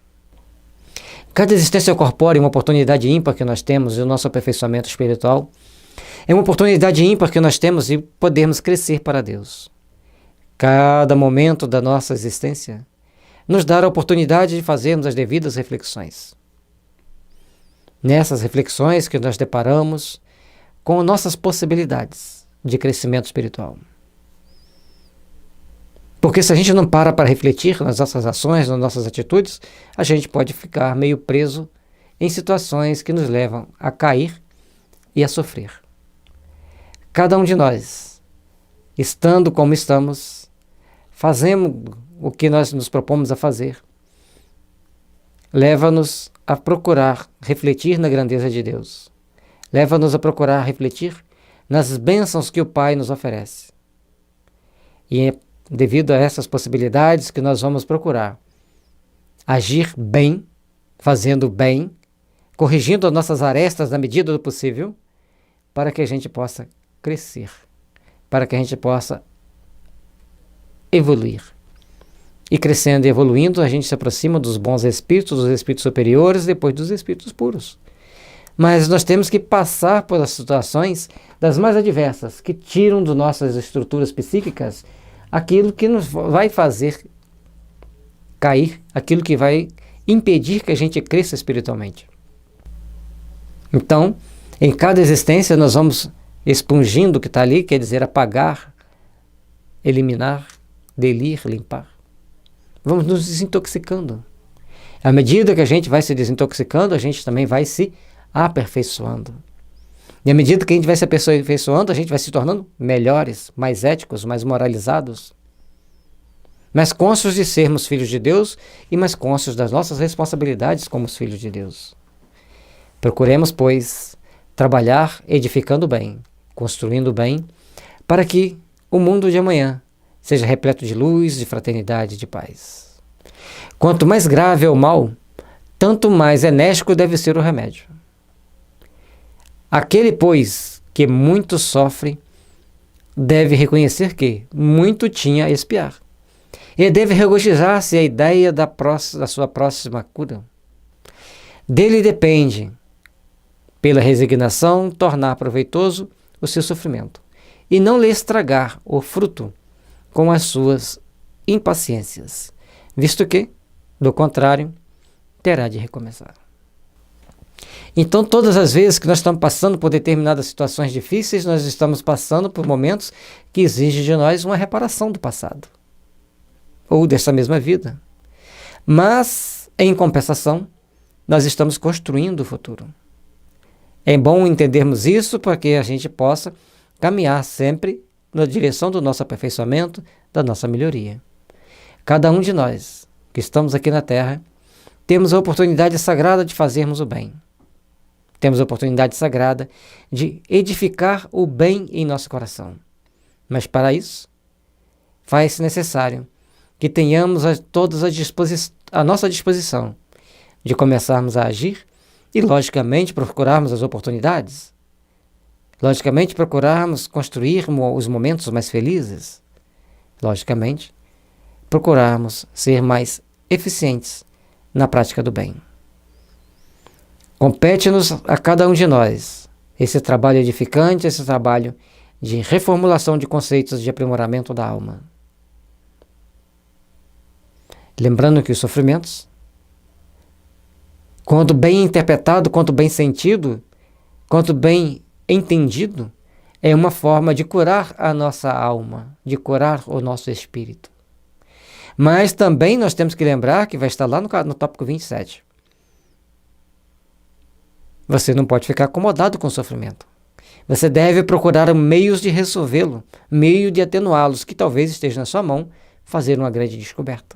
Cada existência corpórea é uma oportunidade ímpar que nós temos, e o nosso aperfeiçoamento espiritual é uma oportunidade ímpar que nós temos de podermos crescer para Deus. Cada momento da nossa existência nos dá a oportunidade de fazermos as devidas reflexões. Nessas reflexões que nós deparamos com nossas possibilidades de crescimento espiritual. Porque se a gente não para refletir nas nossas ações, nas nossas atitudes, a gente pode ficar meio preso em situações que nos levam a cair e a sofrer. Cada um de nós, estando como estamos, fazemos o que nós nos propomos a fazer, leva-nos a procurar refletir na grandeza de Deus. Leva-nos a procurar refletir nas bênçãos que o Pai nos oferece. E é devido a essas possibilidades que nós vamos procurar agir bem, fazendo bem, corrigindo as nossas arestas na medida do possível, para que a gente possa crescer, para que a gente possa evoluir. E crescendo e evoluindo, a gente se aproxima dos bons espíritos, dos espíritos superiores, depois dos espíritos puros. Mas nós temos que passar por as situações das mais adversas, que tiram de nossas estruturas psíquicas aquilo que nos vai fazer cair, aquilo que vai impedir que a gente cresça espiritualmente. Então, em cada existência nós vamos expungindo o que está ali, quer dizer, apagar, eliminar, delir, limpar. Vamos nos desintoxicando. À medida que a gente vai se desintoxicando, a gente também vai se aperfeiçoando. E à medida que a gente vai se aperfeiçoando, a gente vai se tornando melhores, mais éticos, mais moralizados, mais conscientes de sermos filhos de Deus e mais conscientes das nossas responsabilidades como os filhos de Deus. Procuremos, pois, trabalhar edificando bem, construindo bem, para que o mundo de amanhã seja repleto de luz, de fraternidade e de paz. Quanto mais grave é o mal, tanto mais enérgico deve ser o remédio. Aquele, pois, que muito sofre, deve reconhecer que muito tinha a expiar. E deve regozijar-se a ideia da sua próxima cura. Dele depende, pela resignação, tornar proveitoso o seu sofrimento, e não lhe estragar o fruto com as suas impaciências, visto que, do contrário, terá de recomeçar. Então, todas as vezes que nós estamos passando por determinadas situações difíceis, nós estamos passando por momentos que exigem de nós uma reparação do passado, ou dessa mesma vida. Mas, em compensação, nós estamos construindo o futuro. É bom entendermos isso para que a gente possa caminhar sempre na direção do nosso aperfeiçoamento, da nossa melhoria. Cada um de nós que estamos aqui na Terra, temos a oportunidade sagrada de fazermos o bem. Temos a oportunidade sagrada de edificar o bem em nosso coração. Mas para isso, faz-se necessário que tenhamos a nossa disposição de começarmos a agir e, logicamente, procurarmos as oportunidades. Logicamente, procurarmos construir os momentos mais felizes. Logicamente, procurarmos ser mais eficientes na prática do bem. Compete-nos a cada um de nós esse trabalho edificante, esse trabalho de reformulação de conceitos de aprimoramento da alma. Lembrando que os sofrimentos, quando bem interpretado, quanto bem sentido, quanto bem entendido, é uma forma de curar a nossa alma, de curar o nosso espírito. Mas também nós temos que lembrar que vai estar lá no tópico 27. Você não pode ficar acomodado com o sofrimento. Você deve procurar meios de resolvê-lo, meio de atenuá-los, que talvez esteja na sua mão fazer uma grande descoberta.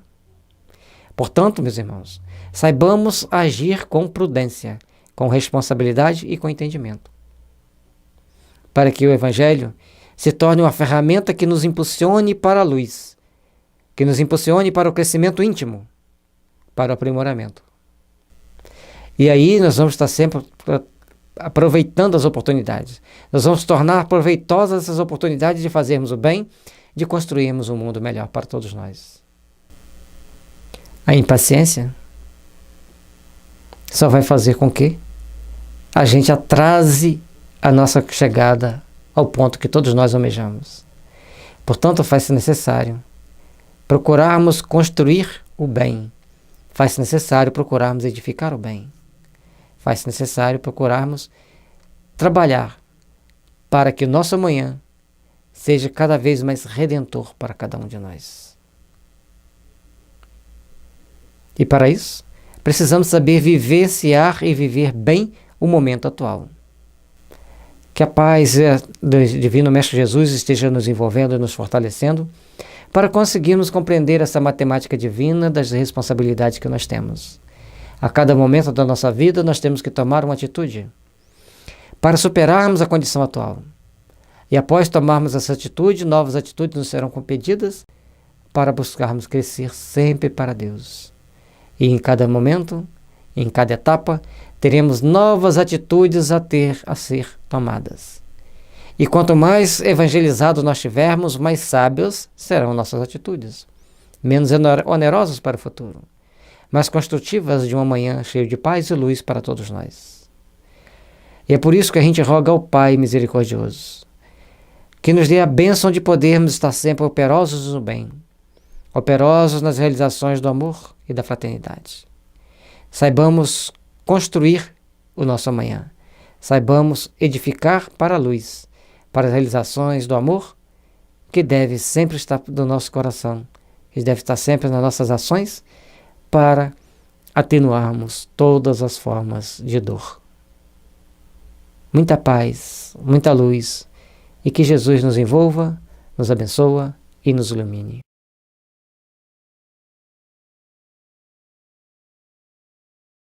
Portanto, meus irmãos, saibamos agir com prudência, com responsabilidade e com entendimento, para que o Evangelho se torne uma ferramenta que nos impulsione para a luz, que nos impulsione para o crescimento íntimo, para o aprimoramento. E aí nós vamos estar sempre aproveitando as oportunidades. Nós vamos tornar proveitosas essas oportunidades de fazermos o bem, de construirmos um mundo melhor para todos nós. A impaciência só vai fazer com que a gente atrase a nossa chegada ao ponto que todos nós almejamos. Portanto, faz-se necessário procurarmos construir o bem. Faz-se necessário procurarmos edificar o bem. Faz-se necessário procurarmos trabalhar para que o nosso amanhã seja cada vez mais redentor para cada um de nós. E para isso, precisamos saber vivenciar e viver bem o momento atual. Que a paz do Divino Mestre Jesus esteja nos envolvendo e nos fortalecendo para conseguirmos compreender essa matemática divina das responsabilidades que nós temos. A cada momento da nossa vida nós temos que tomar uma atitude para superarmos a condição atual. E após tomarmos essa atitude, novas atitudes nos serão competidas para buscarmos crescer sempre para Deus. E em cada momento, em cada etapa, teremos novas atitudes a ser tomadas. E quanto mais evangelizados nós tivermos, mais sábios serão nossas atitudes, menos onerosas para o futuro, mais construtivas de uma manhã cheia de paz e luz para todos nós. E é por isso que a gente roga ao Pai misericordioso, que nos dê a bênção de podermos estar sempre operosos no bem, operosos nas realizações do amor e da fraternidade. Saibamos construir o nosso amanhã, saibamos edificar para a luz, para as realizações do amor, que deve sempre estar no nosso coração, que deve estar sempre nas nossas ações, para atenuarmos todas as formas de dor. Muita paz, muita luz, e que Jesus nos envolva, nos abençoe e nos ilumine.